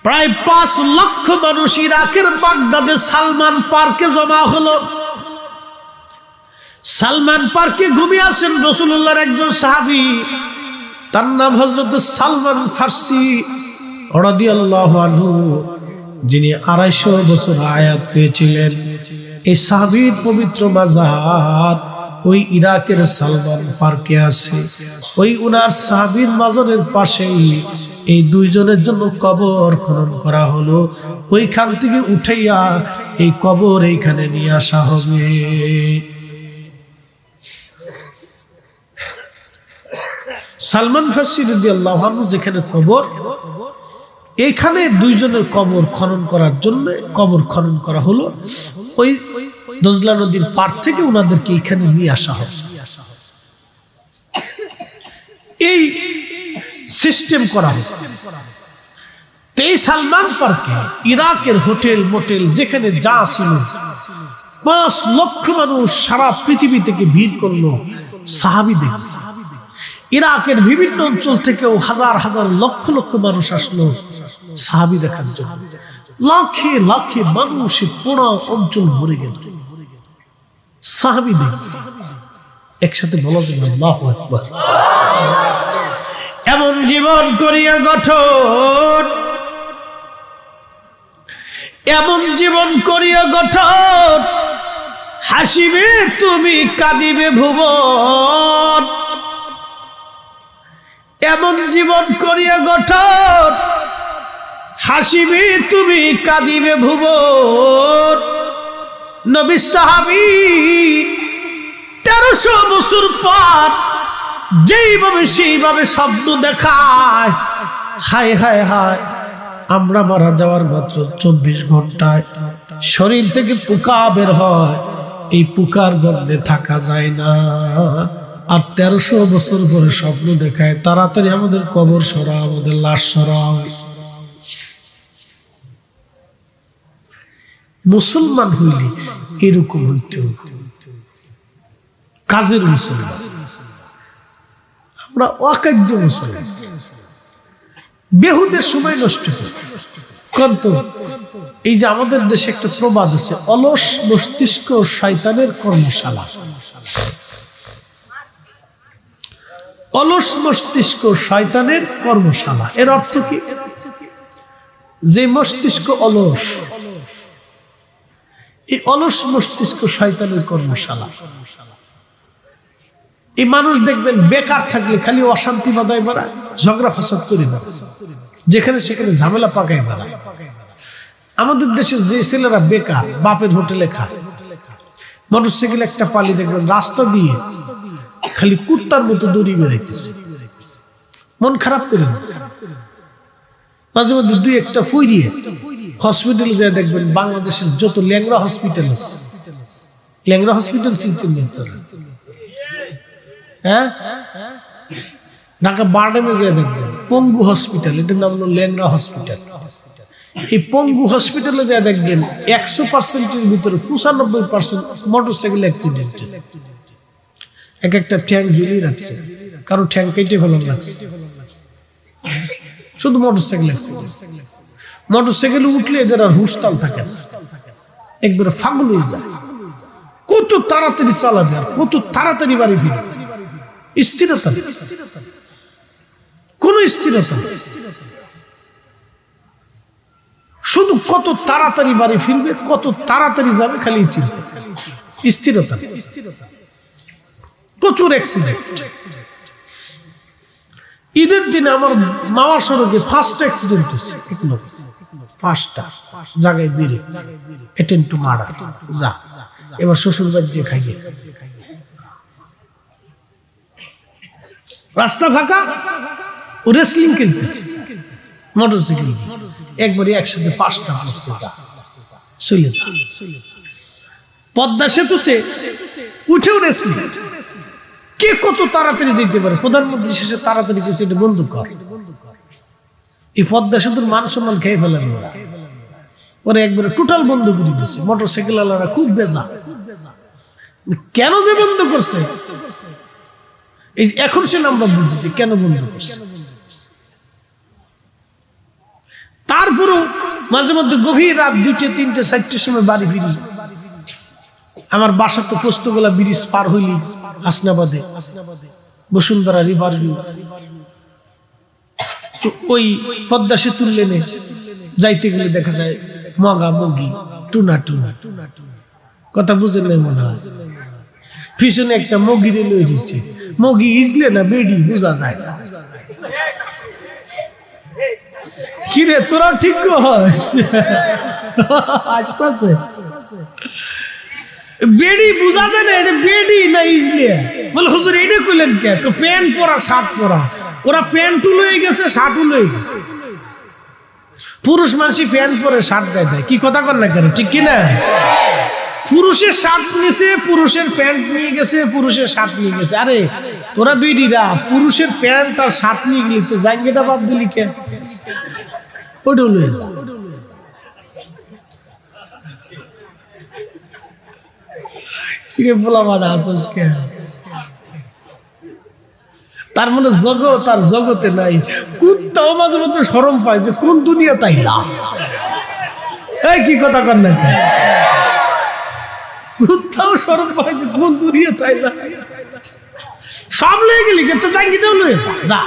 প্রায় 5 লক্ষ মানুষ ইরাকের বাগদাদে সালমান পার্কে জমা হলো। সালমান পার্কে ঘুমিয়ে আছেন রাসূলুল্লাহর একজন সাহাবী, তার নাম হযরত সালমান ফারসি রাদিয়াল্লাহু আনহু, যিনি 250 বছর হায়াত পেয়েছিলেন। এই সাহাবীর পবিত্র মাজার ওই ইরাকের সালমান পার্কে আছে। ওই উনার সাহাবীর মাজারের পাশেই এই দুইজনের জন্য কবর খনন করা হলো। ওইখান থেকে উঠাইয়া এই কবর এইখানে নিয়ে আসা হবে। সালমান ফারসি রাদিয়াল্লাহু আনহু যেখানে কবর, এইখানে দুইজনের কবর খনন করার জন্য কবর খনন করা হলো। ওই দজলা নদীর পার থেকে ওনাদেরকে এখানে নিয়ে আসা হবে। এই সিস্টেম করা হতো। এই সালমান পার্কে ইরাকের হোটেল মোটেল যেখানে যা ছিল 5 লক্ষ মানুষ সারা পৃথিবী থেকে ভিড় করলো সাহাবী দেখতে। ইরাকের বিভিন্ন অঞ্চল থেকেও হাজার হাজার লক্ষ লক্ষ মানুষ আসলো সাহাবী দেখার জন্য। লাখে লাখে মানুষের পুরো অঞ্চল ভরে গেল সাহাবী দেখতে। একসাথে বলা যাবে আল্লাহু আকবার। এমন জীবন করিয়া গঠন, এমন জীবন করিয়া গঠন, হাসিবে তুমি কাঁদিবে ভুবন। এমন জীবন করিয়া গঠন, হাসিবে তুমি কাঁদিবে ভুবন। নবী সাহাবী 1300 বছর পর যেইভাবে সেইভাবে স্বপ্ন দেখায়, হায় হায় হায়, আমরা মারা যাওয়ার মাত্র 24 ঘন্টায় শরীর থেকে পোকা বের হয়, এই পোকার গন্ধে থাকা যায় না। আর 1300 বছর পরে স্বপ্ন দেখায় তাড়াতাড়ি আমাদের কবর সরাও, আমাদের লাশ সরাও। মুসলমান হইলে এরকম হইতে হতো, কাজের মুসলমান। আমরা অকার্য মুসলমান, বেহুদের সময় নষ্ট করি। কত এই যে আমাদের দেশে একটা প্রবাদ আছে, অলস মস্তিষ্ক শয়তানের কর্মশালা। অলস মস্তিষ্ক শয়তানের কর্মশালা এর অর্থ কি? যে মস্তিষ্ক অলস, এই অলস মস্তিষ্ক শয়তানের কর্মশালা। এই মানুষ দেখবেন বেকার থাকলে খালি অশান্তি বাধায় বেড়ায়, ঝগড়া ফাসাদ করে বেড়ায়, যেখানে সেখানে ঝামেলা পাকায় বেড়ায়। আমাদের দেশের যে ছেলেরা বেকার, বাপের হোটেলে খায়, মোটরসাইকেল একটা পালি দেখবেন রাস্তা দিয়ে খালি কুত্তার মতো দড়ি বেড়াইতেছে, মন খারাপ করে না। মাঝে মধ্যে 2-1টা ফুইরিয়ে হসপিটালে যায় দেখবেন, বাংলাদেশের যত ল্যাংড়া হসপিটাল আছে, ল্যাংড়া হসপিটাল চিনছেন? হ্যাঁ, ঢাকা বারডেমে যায় দেখবেন পঙ্গু হসপিটাল, এটার নাম হলো ল্যাংড়া হসপিটাল। এই পঙ্গু হসপিটালে যায় দেখবেন 100%-এর ভিতরে 95% মোটরসাইকেল অ্যাক্সিডেন্ট। এক একটা ট্যাঙ্ক ঝুলিয়ে রাখছে, কারো ট্যাঙ্ক কেটে ফেলার লাগছে, শুধু মোটরসাইকেল অ্যাক্সিডেন্ট। মোটরসাইকেলে উঠলে এদের আর হুঁশতাল থাকে না, একবারে ফাগল হয়ে যায়। কত তাড়াতাড়ি চালাবে আর কত তাড়াতাড়ি বাড়ি ফিরবে, স্থিরতা, কোন স্থিরতা, শুধু কত তাড়াতাড়ি বাড়ি ফিরবে, কত তাড়াতাড়ি যাবে, খালি চিন্তা, স্থিরতা। প্রচুর অ্যাক্সিডেন্ট। ঈদের দিনে আমার মাওয়া সড়কে 5টা অ্যাক্সিডেন্ট হচ্ছে, 5টা জায়গায় দিলে অ্যাটেন্ড টু মার্ডার। যা এবার শ্বশুর বাড়ি দিয়ে খাইয়ে, রাস্তা ফাঁকা, ও রেসলিং খেলতেছে মোটরসাইকেল, একবারে একসাথে 5টা পড়ছে। পদ্মা সেতুতে উঠেও রেসলিং, কে কত তাড়াতাড়ি যেতে পারে। প্রধানমন্ত্রী শেষে তাড়াতাড়ি কিছু এটা বন্ধ কর। এই পদ্মা সেতুর মান সম্মান খেয়ে ফেলেন ওরা, ওরা একবারে টোটাল বন্ধ করে দিচ্ছে। মোটরসাইকেল ওয়ালারা খুব বেজা, কেন যে বন্ধ করছে এই এখন সে আমরা বুঝছি কেন বন্ধ করছে। তারপরও মাঝে মধ্যে গভীর রাত 2টা 3টে 4টের সময় বাড়ি ফিরি। আমার বাসা তো পোস্তগোলা ব্রিজ পার হইলি হাসনাবাদে, বসুন্ধরা রিভার ভিউ। তো ওই পদ্মা সেতুর লেনে যাইতে গেলে দেখা যায় মগা মগি, টুনা টুনা, কথা বুঝেন না মনে হয়। পিছনে একটা মগিরে লই দিচ্ছে, মগি ইজলে না বেডি বোঝা যায় না। কিরে তোরা ঠিক আসতেছে, বেডি বুঝা যায় না, এটা বেডি না ইজলে। বলে হুজুর এটা কইলেন কে? তো প্যান্ট পরা শার্ট পরা, ওরা প্যান্টও লয়ে গেছে শার্টও লয়ে গেছে। পুরুষ মানুষই প্যান্ট পরে শার্ট গায়ে দেয়, কি কথা কর না কেন, ঠিক কিনা? পুরুষের শার্ট নিয়েছে, পুরুষের প্যান্ট নিয়ে গেছে, পুরুষের শার্ট নিয়ে গেছে। আরে তোরা বেডিরা পুরুষের প্যান্ট আর শার্ট নিয়ে গেলি তো জাঙ্গিটা বাদ দিলি কে? ওটা লয়ে যা। কিরে বলা মানে আসস কে? তার মানে জগৎ আর জগতে নাই। কুত্তাও মাঝে মধ্যে শরম পায় যে কোন দুনিয়া তাইলাম। এই কি কথা কর না, কুত্তাও শরম পায় যে কোন দুনিয়া তাইলাম। সব লয়ে গেলি কিন্তু জাঙ্গিটাও লয়ে যা।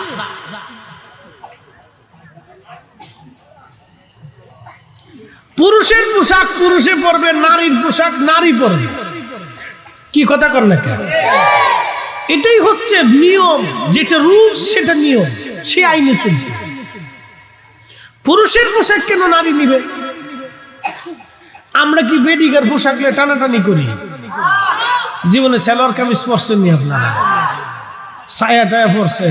পুরুষের পোশাক পুরুষে পরবে, নারীর পোশাক নারী পরবে। কি কথা কর না কেন? এটাই হচ্ছে নিয়ম, যেটা রুলস সেটা নিয়ম, সে আইনে চলতে। পুরুষের পোশাক কেন নারী নিবে? আমরা কি বেডিগার পোশাক নিয়ে টানাটানি করি? জীবনে সালোয়ার কামিজ পরছেন নি আপনারা? ছায়া টায়া পরছে,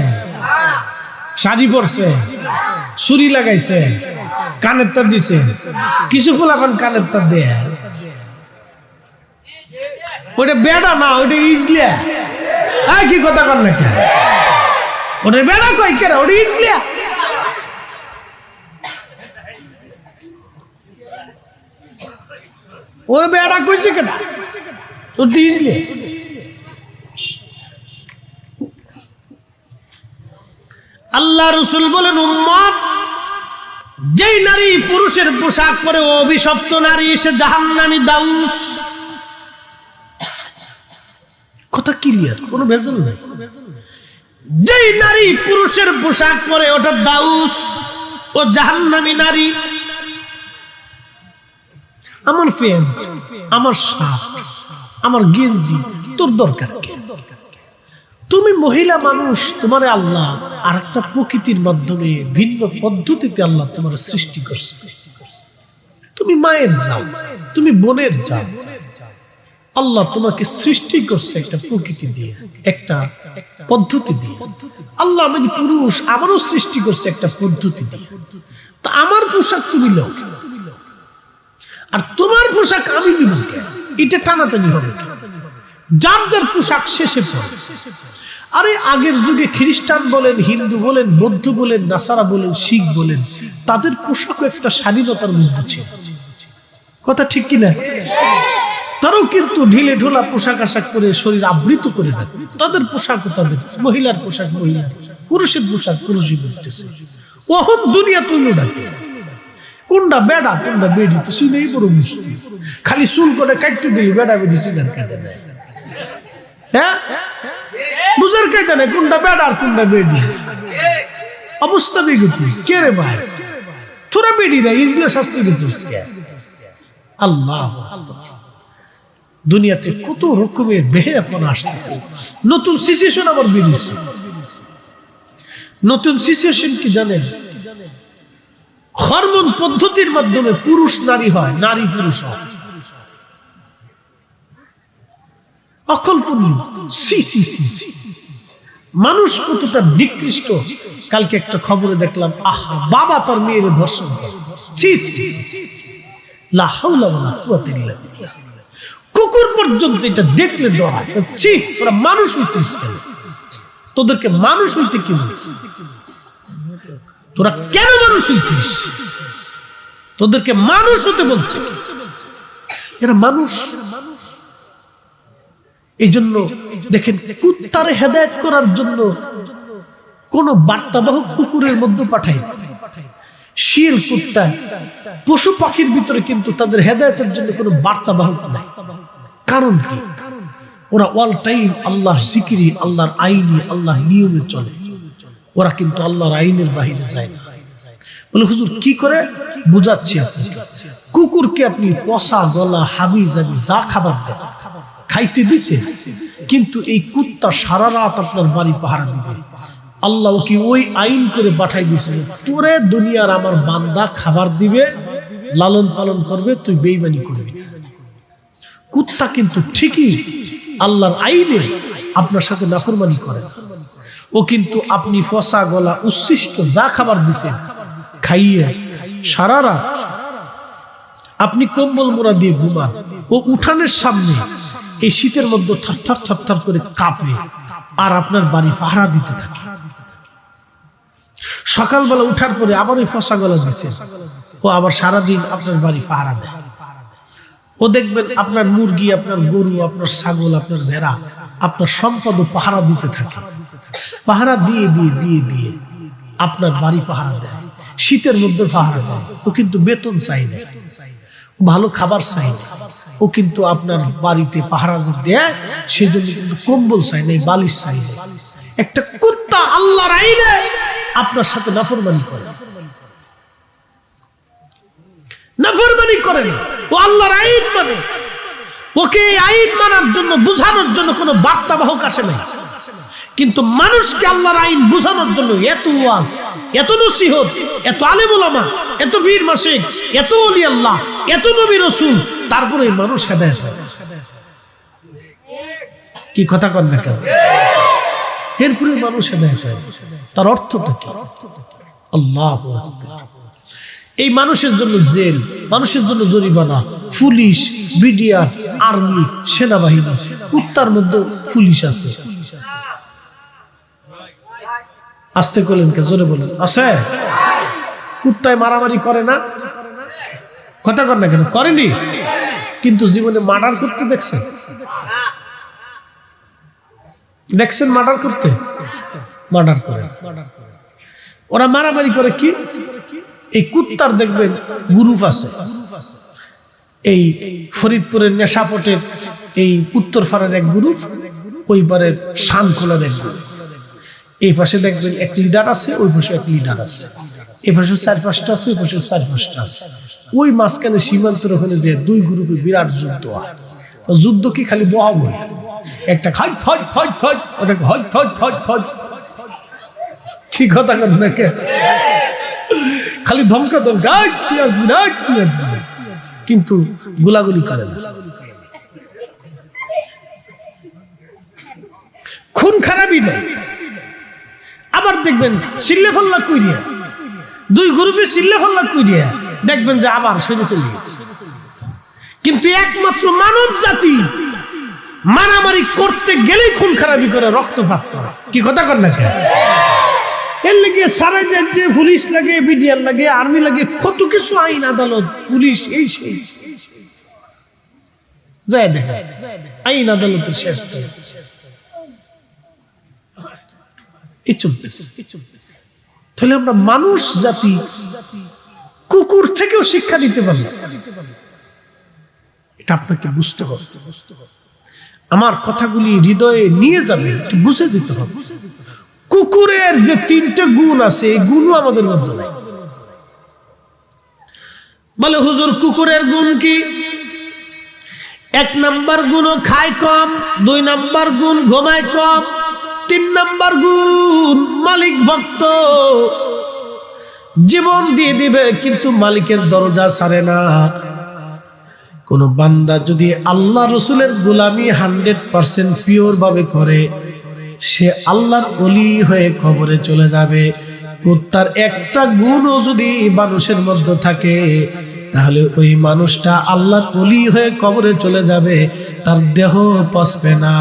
শাড়ি পরছে, চুরি লাগাইছে, কানের তার দিছে, কিছু ফুলাফান কানের তার দেয়। ওটা বেড়া না, ওটা ইজলিয়া। কি কথা কর না কে? ওটা বেড়া কই কে? ওটা ইজলিয়া। ওর বেড়া কইছে কেন? ওটা ইজলিয়া। আল্লাহ রাসূল বলেন, উম্মত, যেই নারী পুরুষের পোশাক পরে ও অভিশপ্ত নারী, সে জাহান্নামী দাউস। কথা ক্লিয়ার, কোনো ভেজাল নেই। যেই নারী পুরুষের পোশাক পরে ওটা দাউস, ও জাহান্নামী নারী। আমার প্যান্ট, আমার শার্ট, আমার গেঞ্জি তোর দরকার কি? তুমি মহিলা মানুষ, তোমারে আল্লাহ আর একটা প্রকৃতির মাধ্যমে ভিন্ন পদ্ধতিতে আল্লাহ তোমার সৃষ্টি করছে। তুমি মায়ের জাত, তুমি বোনের জাত। আল্লাহ তোমাকে সৃষ্টি করছে একটা প্রকৃতি দিয়ে, একটা পদ্ধতি দিয়ে। আল্লাহ আমি পুরুষ, আমারও সৃষ্টি করছে একটা পদ্ধতি দিয়ে। তা আমার পোশাক তুমি লো, আর তোমার পোশাক আমি নিব কেন? এটা টানাটানি হবে কেন? যার যার পোশাক শেষে পড়ে। আরে আগের যুগে খ্রিস্টান বলেন, হিন্দু বলেন, বৌদ্ধ বলেন, নাসারা বলেন, শিখ বলেন, তাদের পোশাক একটা স্বাধীনতার মধ্যে ছিল। কথা ঠিক কিনা? তারাও কিন্তু ঢিলে ঢোলা পোশাক আশাক করে শরীর আবৃত করে থাকে। তাদের পোশাকও তাদের, মহিলার পোশাক মহিলা, পুরুষের পোশাক পুরুষই করতেছে। ওহন দুনিয়া তুলো ডাকে। কোনটা বেড়া কোনটা বেড়ি তো শুনেই বড় মুশকিল। খালি চুল করে কাটতে দিলি বেড়া বেড়ি চিনার কাঁদে নেয়। হ্যাঁ, বুঝার কাঁদে নেয় কোনটা বেড়া আর কোনটা বেড়ি। অবস্থা বিগতি কে রে ভাই? তোরা বেড়ি না, ইজলা শাস্তি দিচ্ছিস কে? আল্লাহ, দুনিয়াতে কত রকমের বেহায়াপনা আসতেছে। নতুন সিচুয়েশন আবার বেরিয়েছে। নতুন সিচুয়েশন কি জানেন? হরমোন পদ্ধতির মাধ্যমে পুরুষ নারী হয়, নারী পুরুষ হয়। অকল্পনীয়। মানুষ কতটা নিকৃষ্ট। কালকে একটা খবরে দেখলাম, আহা, বাবা তার মেয়ের ধর্ষণ করে। লা হাওলা ওয়ালা কুওয়াতা ইল্লা বিল্লাহ। কুকুর পর্যন্ত এটা দেখলে ডরায়। তোরা মানুষ হইছিস কেন? তোদেরকে মানুষ হইতে কি বলছে? তোরা কেন মানুষ হইছিস? তোদেরকে মানুষ হতে বলছে। এরা মানুষ। এই জন্য দেখেন, কুত্তারে হেদায়েত করার জন্য কোন বার্তাবাহক কুকুরের মধ্যে পাঠায় না। শিল কুত্তা, পশু পাখির ভিতরে কিন্তু তাদের হেদায়েতের জন্য কোনো বার্তাবাহক নাই। কারণ কি? ওরা অল টাইম আল্লাহর জিকিরি, আল্লাহর আইনি, আল্লাহর নিয়মে চলে। ওরা কিন্তু আল্লাহর আইনের বাহিরে যায় না। বলে হুজুর কি করে? বুঝাচ্ছি আপনাকে। কুকুরকে আপনি পচা গলা হাবি জাবি যা খাবার দেন, খাইতে দিছে, কিন্তু এই কুত্তা সারা রাত আপনার বাড়ি পাহারা দিবে। আল্লাহ কি ওই আইন করে পাঠাই দিছে, তোরে দুনিয়ার আমার বান্দা খাবার দিবে, লালন পালন করবে, তুই বেঈমানি করবি না। কুত্তা কিন্তু ঠিকই আল্লাহর আইনে আপনার সাথে নাফরমানি করে। ও কিন্তু আপনি ফসা গলা উচ্ছিষ্ট যা খাবার দিছেন খাইয়ে সারা রাত আপনি কম্বল মোড়া দিয়ে ঘুমান, ও উঠানের সামনে এই শীতের মধ্যে থরথর থরথর করে কাঁপে আর আপনার বাড়ি পাহারা দিতে থাকে। সকালবেলা উঠার পরে আবার ওই ফসা গলা দিচ্ছে, ও আবার সারাদিন আপনার বাড়ি পাহারা দেয়। ও দেখবেন আপনার মুরগি, আপনার গরু, আপনার ছাগল, আপনার ভেড়া, আপনার সম্পদ পাহারা দিতে থাকে। পাহারা দিয়ে দিয়ে দিয়ে দিয়ে আপনার বাড়ি পাহারা দেয়, শীতের মধ্যে পাহারা দেয়। ও কিন্তু বেতন চাই না, ভালো খাবার চাই না, ও কিন্তু আপনার বাড়িতে পাহারা যে দেয় সেজন্য কিন্তু কম্বল চাই না, বালিশ চাই না। একটা কুত্তা আল্লাহর আইনে আপনার সাথে নাফরমানি করে, নাফরমানি করে না, ও আল্লাহর আইন মানে। ওকে আইন মানার জন্য, বুঝানোর জন্য কোনো বার্তাবাহক আসে নাই। কিন্তু মানুষকে আল্লাহর আইন বুঝানোর জন্য এত ওয়াজ, এত নসিহত, এত আলেম ওলামা, এত পীর মাশায়েখ, এত ওলি আল্লাহ, এত নবী রাসূল, তারপরে মানুষ হেদায়েত হয়। কি কথা কন না কেন? এরপরে মানুষ হেদায়েত হয়। তার অর্থটা কি? আল্লাহু আকবার। এই মানুষের জন্য জেল, মানুষের জন্য জরিমানা, পুলিশ, বিডিআর, আর্মি, সেনাবাহিনী। কুত্তার মধ্যে পুলিশ আছে। আস্তে বলেন কে, জোরে বলেন। আছে? কুত্তায় মারামারি করে না? কথা কর না কেন? করেনি। কিন্তু জীবনে মার্ডার করতে দেখছেন? দেখছেন মার্ডার করতে? মার্ডার করে। ওরা মারামারি করে কি? এই কুত্তার দেখবেন গ্রুপ আছে। এই ফরিদপুরের নেশাপটের এই উত্তরপাড়ার এক গ্রুপ, ওই পারের শানখোলার এক গ্রুপ। এই পাশে দেখবেন এক লিডার আছে, ওই পাশে এক লিডার আছে। এই পাশে 4-5টা আছে, ওই পাশে 4-5টা আছে। ওই মাঝখানে সীমান্তের ওখানে যে দুই গ্রুপে বিরাট যুদ্ধ হয়। যুদ্ধ কি খালি বহাবহি? একটা খাই ফাই ফাই ফাই, ওটা হয় ফাই ফাই ফাই। ঠিক কথা কেন না কে? খালি ধমকা ধমকা, কিন্তু গুলাগুলি করে না। খুন খারাপই নেই। আবার দেখবেন চিল্লে ফল্লা কইরিয়া, দুই গ্রুপে চিল্লে ফল্লা কইরিয়া দেখবেন যে আবার সরে চলে গেছে। কিন্তু একমাত্র মানব জাতি মারামারি করতে গেলেই খুন খারাপি করে, রক্তপাত করে। কি কথা কর না কে? এর লেগে সারা যে পুলিশ লাগে, বিডিআর লাগে, আর্মি লাগে, কত কিছু আইন আদালত, পুলিশ, এই সেই যায় দেখা আইন আদালতের শেষ এই চলতেছে। তাহলে আমরা মানুষ জাতি কুকুর থেকেও শিক্ষা দিতে পারি, এটা আপনাকে বুঝতে হবে। আমার কথাগুলি হৃদয়ে নিয়ে যাবে, একটু বুঝে দিতে হবে। কুকুরের যে 3টা গুণ আছে, এই গুণও আমাদের মধ্যে নাই। বলে হুজুর কুকুরের গুণ কি? 1 নাম্বার গুণ খায় কম, 2 নাম্বার গুণ ঘুমায় কম, 3 নাম্বার গুণ মালিক ভক্ত, জীবন দিয়ে দিবে কিন্তু মালিকের দরজা ছাড়ে না। কোন বান্দা যদি আল্লাহ রসুলের গোলামি 100% পিওর ভাবে করে, সে আল্লাহর ওলি হয়ে কবরে চলে যাবে। কুত্তার একটা গুণও যদি মানুষের মধ্যে থাকে, তাহলে ওই মানুষটা আল্লাহর ওলি হয়ে কবরে চলে যাবে। তার দেহ পচবে না,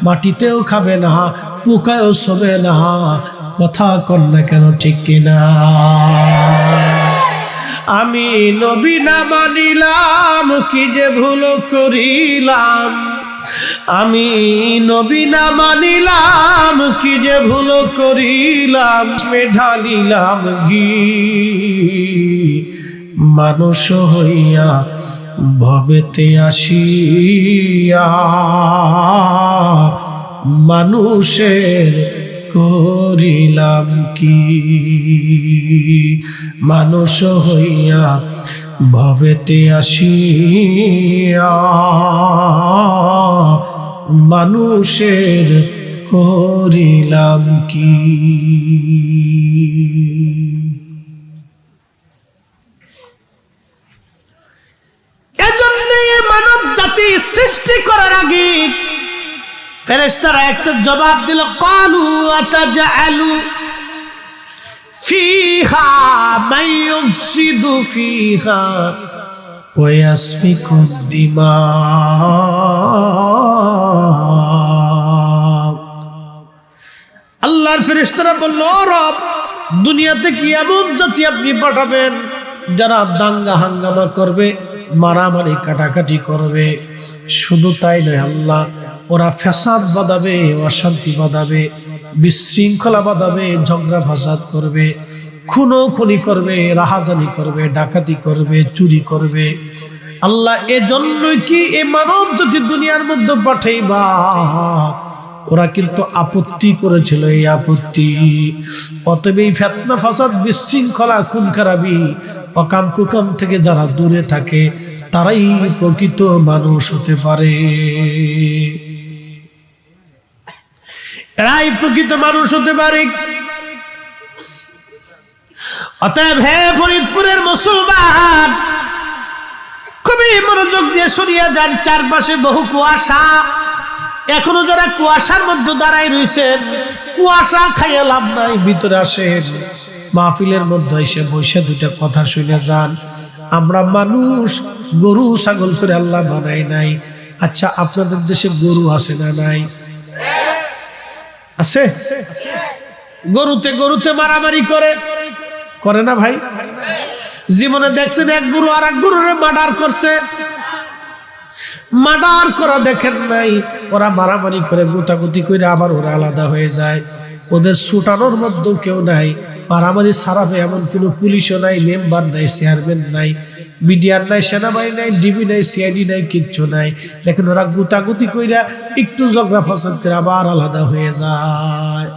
মাটিতেও খাবে না, পোকায়ও শোবে না। কথা কন না কেন, ঠিক কিনা? আমি নবী না মানিলাম, কি যে ভুল করিলাম। আমি নবী না মানিলাম, কি যে ভুল করিলাম। ঢালিলাম ঘি মানুষ হইয়া ভবেতে আসিয়া, মানুষের করিলাম কি। মানুষ হইয়া ভবেতে আসিয়া, মানুষের করিলাম কি। এজন্য মানব জাতি সৃষ্টি করার আগে ফেরেশতারা একটা জবাব দিল, ক্বালু আতাজআলু ফিহা মান ইউফসিদু ফিহা ওয়াসফিকুদ দিমা। আল্লাহর ফেরেশতারা বলল, রব দুনিয়াতে কি এমন জাতি আপনি পাঠাবেন যারা দাঙ্গা হাঙ্গামা করবে, মারামারি কাটাকাটি করবে? শুধু তাই নয় আল্লাহ, ওরা ফ্যাসাদ বাঁধাবে, অশান্তি বাঁধাবে, বিশৃঙ্খলা বাঁধাবে, ঝগড়া ফাসাদ করবে, খুনোখুনি করবে, রাহাজানি করবে, ডাকাতি করবে, চুরি করবে। আল্লাহ এজন্যই কি এ মানব জাতি দুনিয়ার মধ্যে পাঠাইবা? ওরা কিন্তু আপত্তি করেছিল, এই আপত্তি। অতএব এই ফিতনা ফাসাদ বিশৃঙ্খলা খুন খারাপি অকাম কুকাম থেকে যারা দূরে থাকে তারাই প্রকৃত মানুষ হতে পারে, এরাই প্রকৃত মানুষ হতে পারে। অতএব হে ফরিদপুরের মুসলমান, খুবই মনোযোগ দিয়ে শুনিয়া যান। চারপাশে বহু কুয়াশা, এখনো যারা কুয়াশার মধ্যে দাঁড়াই রয়েছেন, কুয়াশা খাইয়া লাভ নাই, ভিতরে আসেন, মাহফিলের মধ্যে এসে বসে দুইটা কথা শুনে যান। আমরা মানুষ গরু ছাগল করে আল্লাহ বানাই নাই। আচ্ছা, আপনাদের দেশে গরু আছে না নাই? আছে? গরুতে মারামারি করে না ভাই? জীবনে দেখছেন এক গরু আর এক গরুর মার্ডার করছে? মার্ডার করা দেখেন নাই? ওরা মারামারি করে, গুতাগুতি করে, আবার ওরা আলাদা হয়ে যায়। ওদের ছুটানোর মধ্যেও কেউ নাই, মারামারি ছাড়াবে এমন কোনো পুলিশও নাই, মেম্বার নাই, চেয়ারম্যান নাই, মিডিয়ার নাই, সেনাবাহিনী নাই, ডিবি নাই, সিআইডি নাই, কিচ্ছু নাই। দেখেন ওরা গুতাগুতি কইরা একটু ঝগড়া ফাসাদ করে আবার আলাদা হয়ে যায়,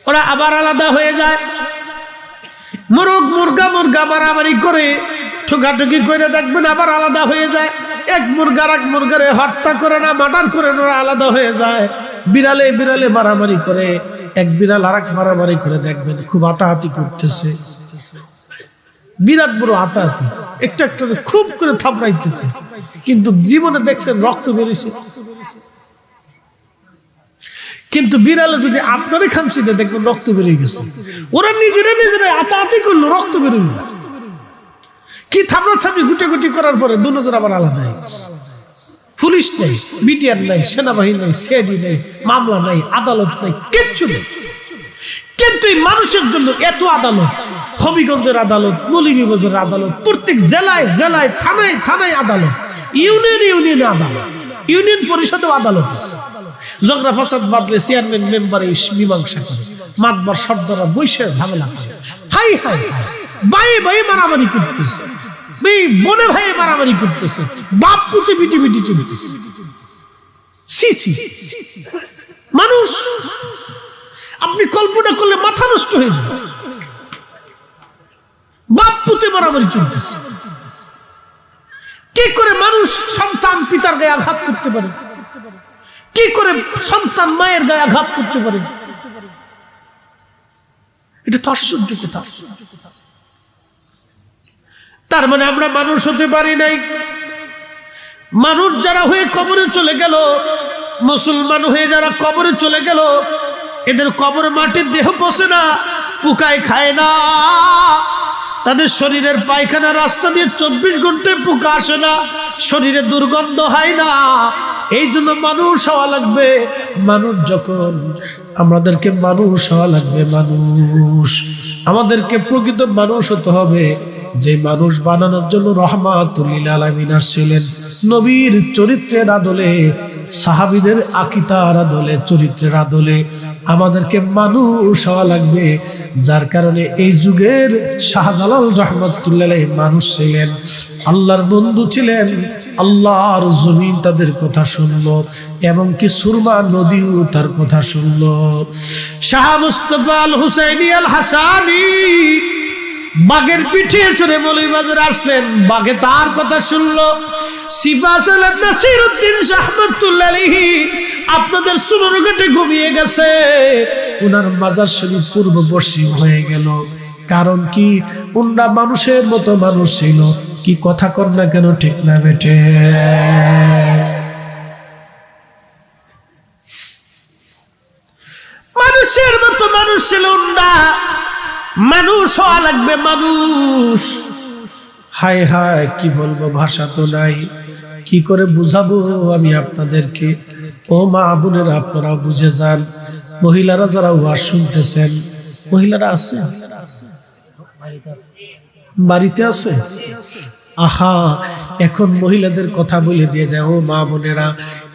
ওরা আবার আলাদা হয়ে যায়। মুরগা মারামারি করে, ঠোকাঠুকি করে, দেখবেন আবার আলাদা হয়ে যায়। এক মুরগার এক মুরগারে হত্যা করে না, মার্ডার করে, ওরা আলাদা হয়ে যায়। বিড়ালে মারামারি করে, এক বিড়াল আর এক মারামারি করে, দেখবেন খুব হাতাহাতি করতেছে, বিরাট বড় হাতাহাতি, একটা খুব করে থাপড়াইতেছে, কিন্তু জীবনে দেখছেন রক্ত বেরিয়েছে। কিন্তু বিড়ালে যদি আপনারই খামছি না, দেখবেন রক্ত বেরিয়ে গেছে। ওরা নিজেরা হাতাহাতি করলো, রক্ত বেরোল না। কি থাপড়াথাপড়ি গুটি করার পরে দুজন আবার আলাদা হয়ে গেছে। পুলিশ নেই, মিডিয়ার নাই, সেনাবাহিনী নাই, সিআইডি নাই, মামলা নাই, আদালত নাই, কিচ্ছু নেই। কিন্তু এই মানুষের জন্য এত আদালত, হবিগঞ্জের আদালত, মৌলভীবাজারের আদালত, প্রত্যেক জেলায় থানায় আদালত, ইউনিয়নে আদালত, ইউনিয়ন পরিষদেও আদালত আছে। ঝগড়া ফাসাদ বাদলে চেয়ারম্যান মেম্বারে মীমাংসা করে, মাতবার সর্দাররা বৈশে ঝামেলা করে, হাই ভাই মারামারি করতেছে, মনে ভাই মারামারি করতেছে, বাপ পুঁতে পিটি চলতেছে। মানুষ আপনি কল্পনা করলে মাথা নষ্ট হয়ে যাবে। বাপ পুঁতে মারামারি চলতেছে। কি করে মানুষ সন্তান পিতার গায়ে আঘাত করতে পারে? কি করে সন্তান মায়ের গায়ে আঘাত করতে পারে? এটা তো আশ্চর্য কথা। তার মানে আমরা মানুষ হতে পারি নাই। মানুষ যারা হয়ে কবরে চলে গেল, মুসলমান হয়ে যারা কবরে চলে গেল, এদের কবর মাটির দেহ পচে না, পোকায় খায় না, তাদের শরীরের পায়খানা রাস্তা দিয়ে 24 ঘন্টায় পোকা আসে না, শরীরে দুর্গন্ধ হয় না। এই জন্য মানুষ হওয়া লাগবে। মানুষ যখন, আমাদেরকে মানুষ হওয়া লাগবে। আমাদেরকে প্রকৃত মানুষ হতে হবে। যে মানুষ বানানোর জন্য রহমাতুল লিল আলামিন আসছিলেন, নবীর চরিত্রের আদলে, সাহাবীদের আকীদার আদলে, চরিত্রের আদলে আমাদেরকে মানুষ হওয়া লাগবে। যার কারণে এই যুগের শাহজালাল রাহমাতুল্লাহ আলাইহি মানুষ ছিলেন, আল্লাহর বন্ধু ছিলেন। আল্লাহর জমিন তাদের কথা শুনলো, এবং কি সুরমা নদীও তার কথা শুনলো। শাহ মুস্তাফা আল হুসাইনি আল হাসানি বাঘের পিঠে চড়ে মৌলভীবাজার আসলেন, বাঘে তার কথা শুনলো। সিফাসালাত নাসিরউদ্দিন রাহমাতুল্লাহ আলাইহি আপনাদের সুররঘাটে ঘুমিয়ে গেছে, ওনার মাজার শরীফ পূর্ব পশ্চিম হয়ে গেল। কারণ কি? উন্না মানুষের মতো মানুষ ছিল। কি কথা কর না কেন, ঠিক না বেটে? মানুষের মতো মানুষ ছিল উন্না। মানুষ হওয়া লাগবে, মানুষ। হায় হায়, কি বলবো, ভাষা তো নাই, কি করে বুঝাবো আমি আপনাদেরকে। ও মা বোনেরা, আপনারাও বুঝে যান। মহিলারা যারা ওয়াজ শুনতেছেন, মহিলারা আছে, বাড়িতে আছে। আহা, এখন মহিলাদের কথা বলে দিয়ে যায়। ও মা বোনেরা,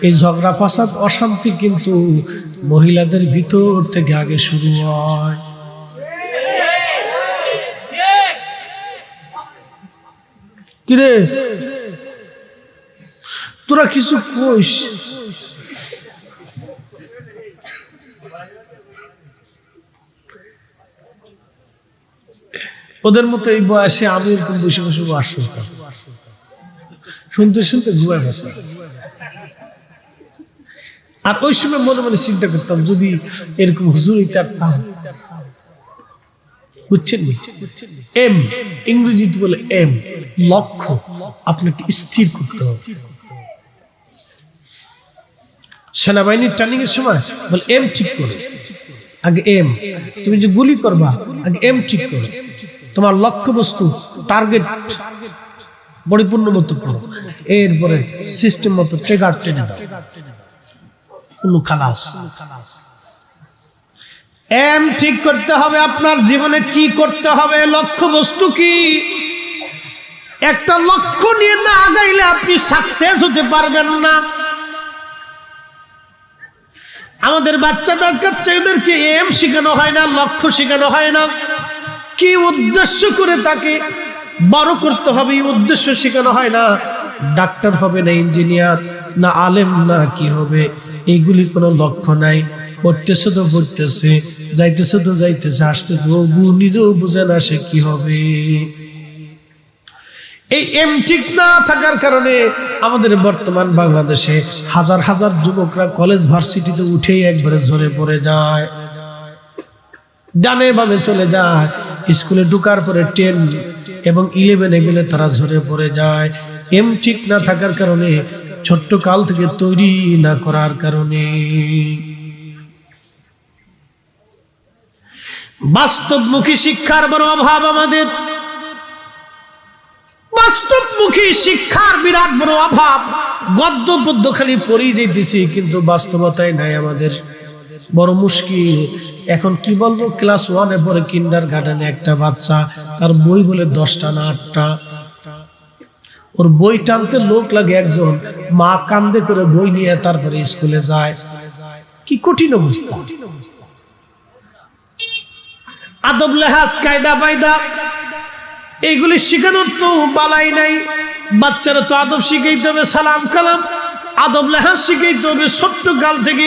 এই ঝগড়া ফাসাদ অশান্তি কিন্তু মহিলাদের ভিতর থেকে আগে শুরু হয়। কিরে তোরা কিছু কইস? ওদের মতো এই বয়সে আমি এরকম বসে বসে ওয়াজ শুনতাম, শুনতে শুনতে ঘুমায় বসতাম। আর ওই সময় মনে মনে চিন্তা করতাম, যদি এরকম হুজুর পারতাম। বুঝছেন? এম ইংরেজিতে বলে এম, লক্ষ্য আপনাকে স্থির করতে হবে। সেনাবাহিনীর ট্রেনিং এর সময় বলে এম ঠিক করো, আগে এম। তুমি যে গুলি করবা, আগে এম ঠিক করো। তোমার লক্ষ্য বস্তু, টার্গেট পরিপূর্ণ মতো করো, এরপরে সিস্টেম মতো ট্রিগার টেনে দাও, কোনো খালাস। এম ঠিক করতে হবে। আপনার জীবনে কি করতে হবে, লক্ষ্য বস্তু কি? একটা লক্ষ্য নিয়ে না আগাইলে আপনি সাকসেস হতে পারবেন না। আমাদের বাচ্চাদের কাছে এদেরকে এম শেখানো হয় না, লক্ষ্য শেখানো হয় না। কি উদ্দেশ্য করে তাকে বড় করতে হবে, এই উদ্দেশ্য শেখানো হয় না। ডাক্তার হবে না, ইঞ্জিনিয়ার না, আলেম না, কি হবে, এইগুলি কোনো লক্ষ্য নাই। পড়তেছে তো পড়তেছে, যাইতেছে তো যাইতেছে, আসতেছে, ও নিজেও বুঝে না সে কি হবে। এই এম ঠিক না থাকার কারণে আমাদের বর্তমান বাংলাদেশে হাজার হাজার যুবকরা কলেজ ভার্সিটিতে উঠেই একবারে ঝরে পড়ে যায়, ডানে বামে চলে যায়। স্কুলে ঢুকার পরে 10 এবং 11 এগুলো তারা ঝরে পড়ে যায়। এম ঠিক না থাকার কারণে, ছোট্ট কাল থেকে তৈরি না করার কারণে। বাস্তবমুখী শিক্ষার বড় অভাব আমাদের, বাস্তবমুখী শিক্ষার বিরাট বড় অভাব। গদ্য পদ্য খালি পড়েই যেতেছি, কিন্তু বাস্তবতাই নাই আমাদের। বড় মুশকিল। এখন কি বলবো, ক্লাস 1-এ পড়ে কিন্ডারগার্টেনে একটা বাচ্চা, তার বই বলে 10টা না 8টা। ওর বই টানতে লোক লাগে একজন, মা কান্দে করে বই নিয়ে তারপরে স্কুলে যায়। কি কঠিন অবস্থা। আদব লেহাজ কায়দা বায়দা এইগুলি শেখানোর তো বালাই নাই। বাচ্চারা তো আদব শিখাইতে হবে, সালাম কালাম, আদব লেহাজ শিখাইতে হবে। ছোট্ট কাল থেকে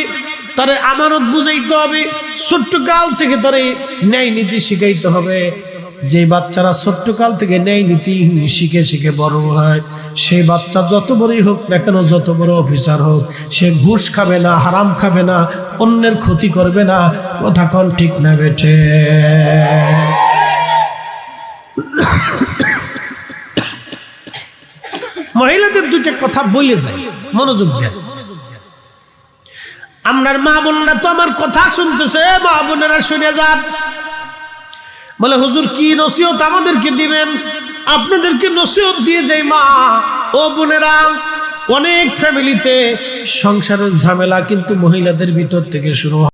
তারে আমানত বুঝাইতে হবে, ছোট্ট কাল থেকে তারে ন্যায় নীতি শিখাইতে হবে। যে বাচ্চারা ছোট্ট কাল থেকে ন্যায় নীতি শিখে শিখে বড় হয়, সেই বাচ্চা যত বড়ই হোক না কেন, যত বড় অফিসার হোক, সে ঘুষ খাবে না, হারাম খাবে না, অন্যের ক্ষতি করবে না। কথা কোন ঠিক না বেঠে? মহিলাদের দুইটা কথা বলে যায়, মনোযোগ দেন। আপনার মা বোনরা তো আমার কথা শুনতেছে, মা বোনেরা শুনে যান। বলে হুজুর কি নসিহত আমাদেরকে দিবেন? আপনাদেরকে নসিহত দিয়ে যাই মা ও বোনেরা। অনেক ফ্যামিলিতে সংসারের ঝামেলা কিন্তু মহিলাদের ভিতর থেকে শুরু হয়।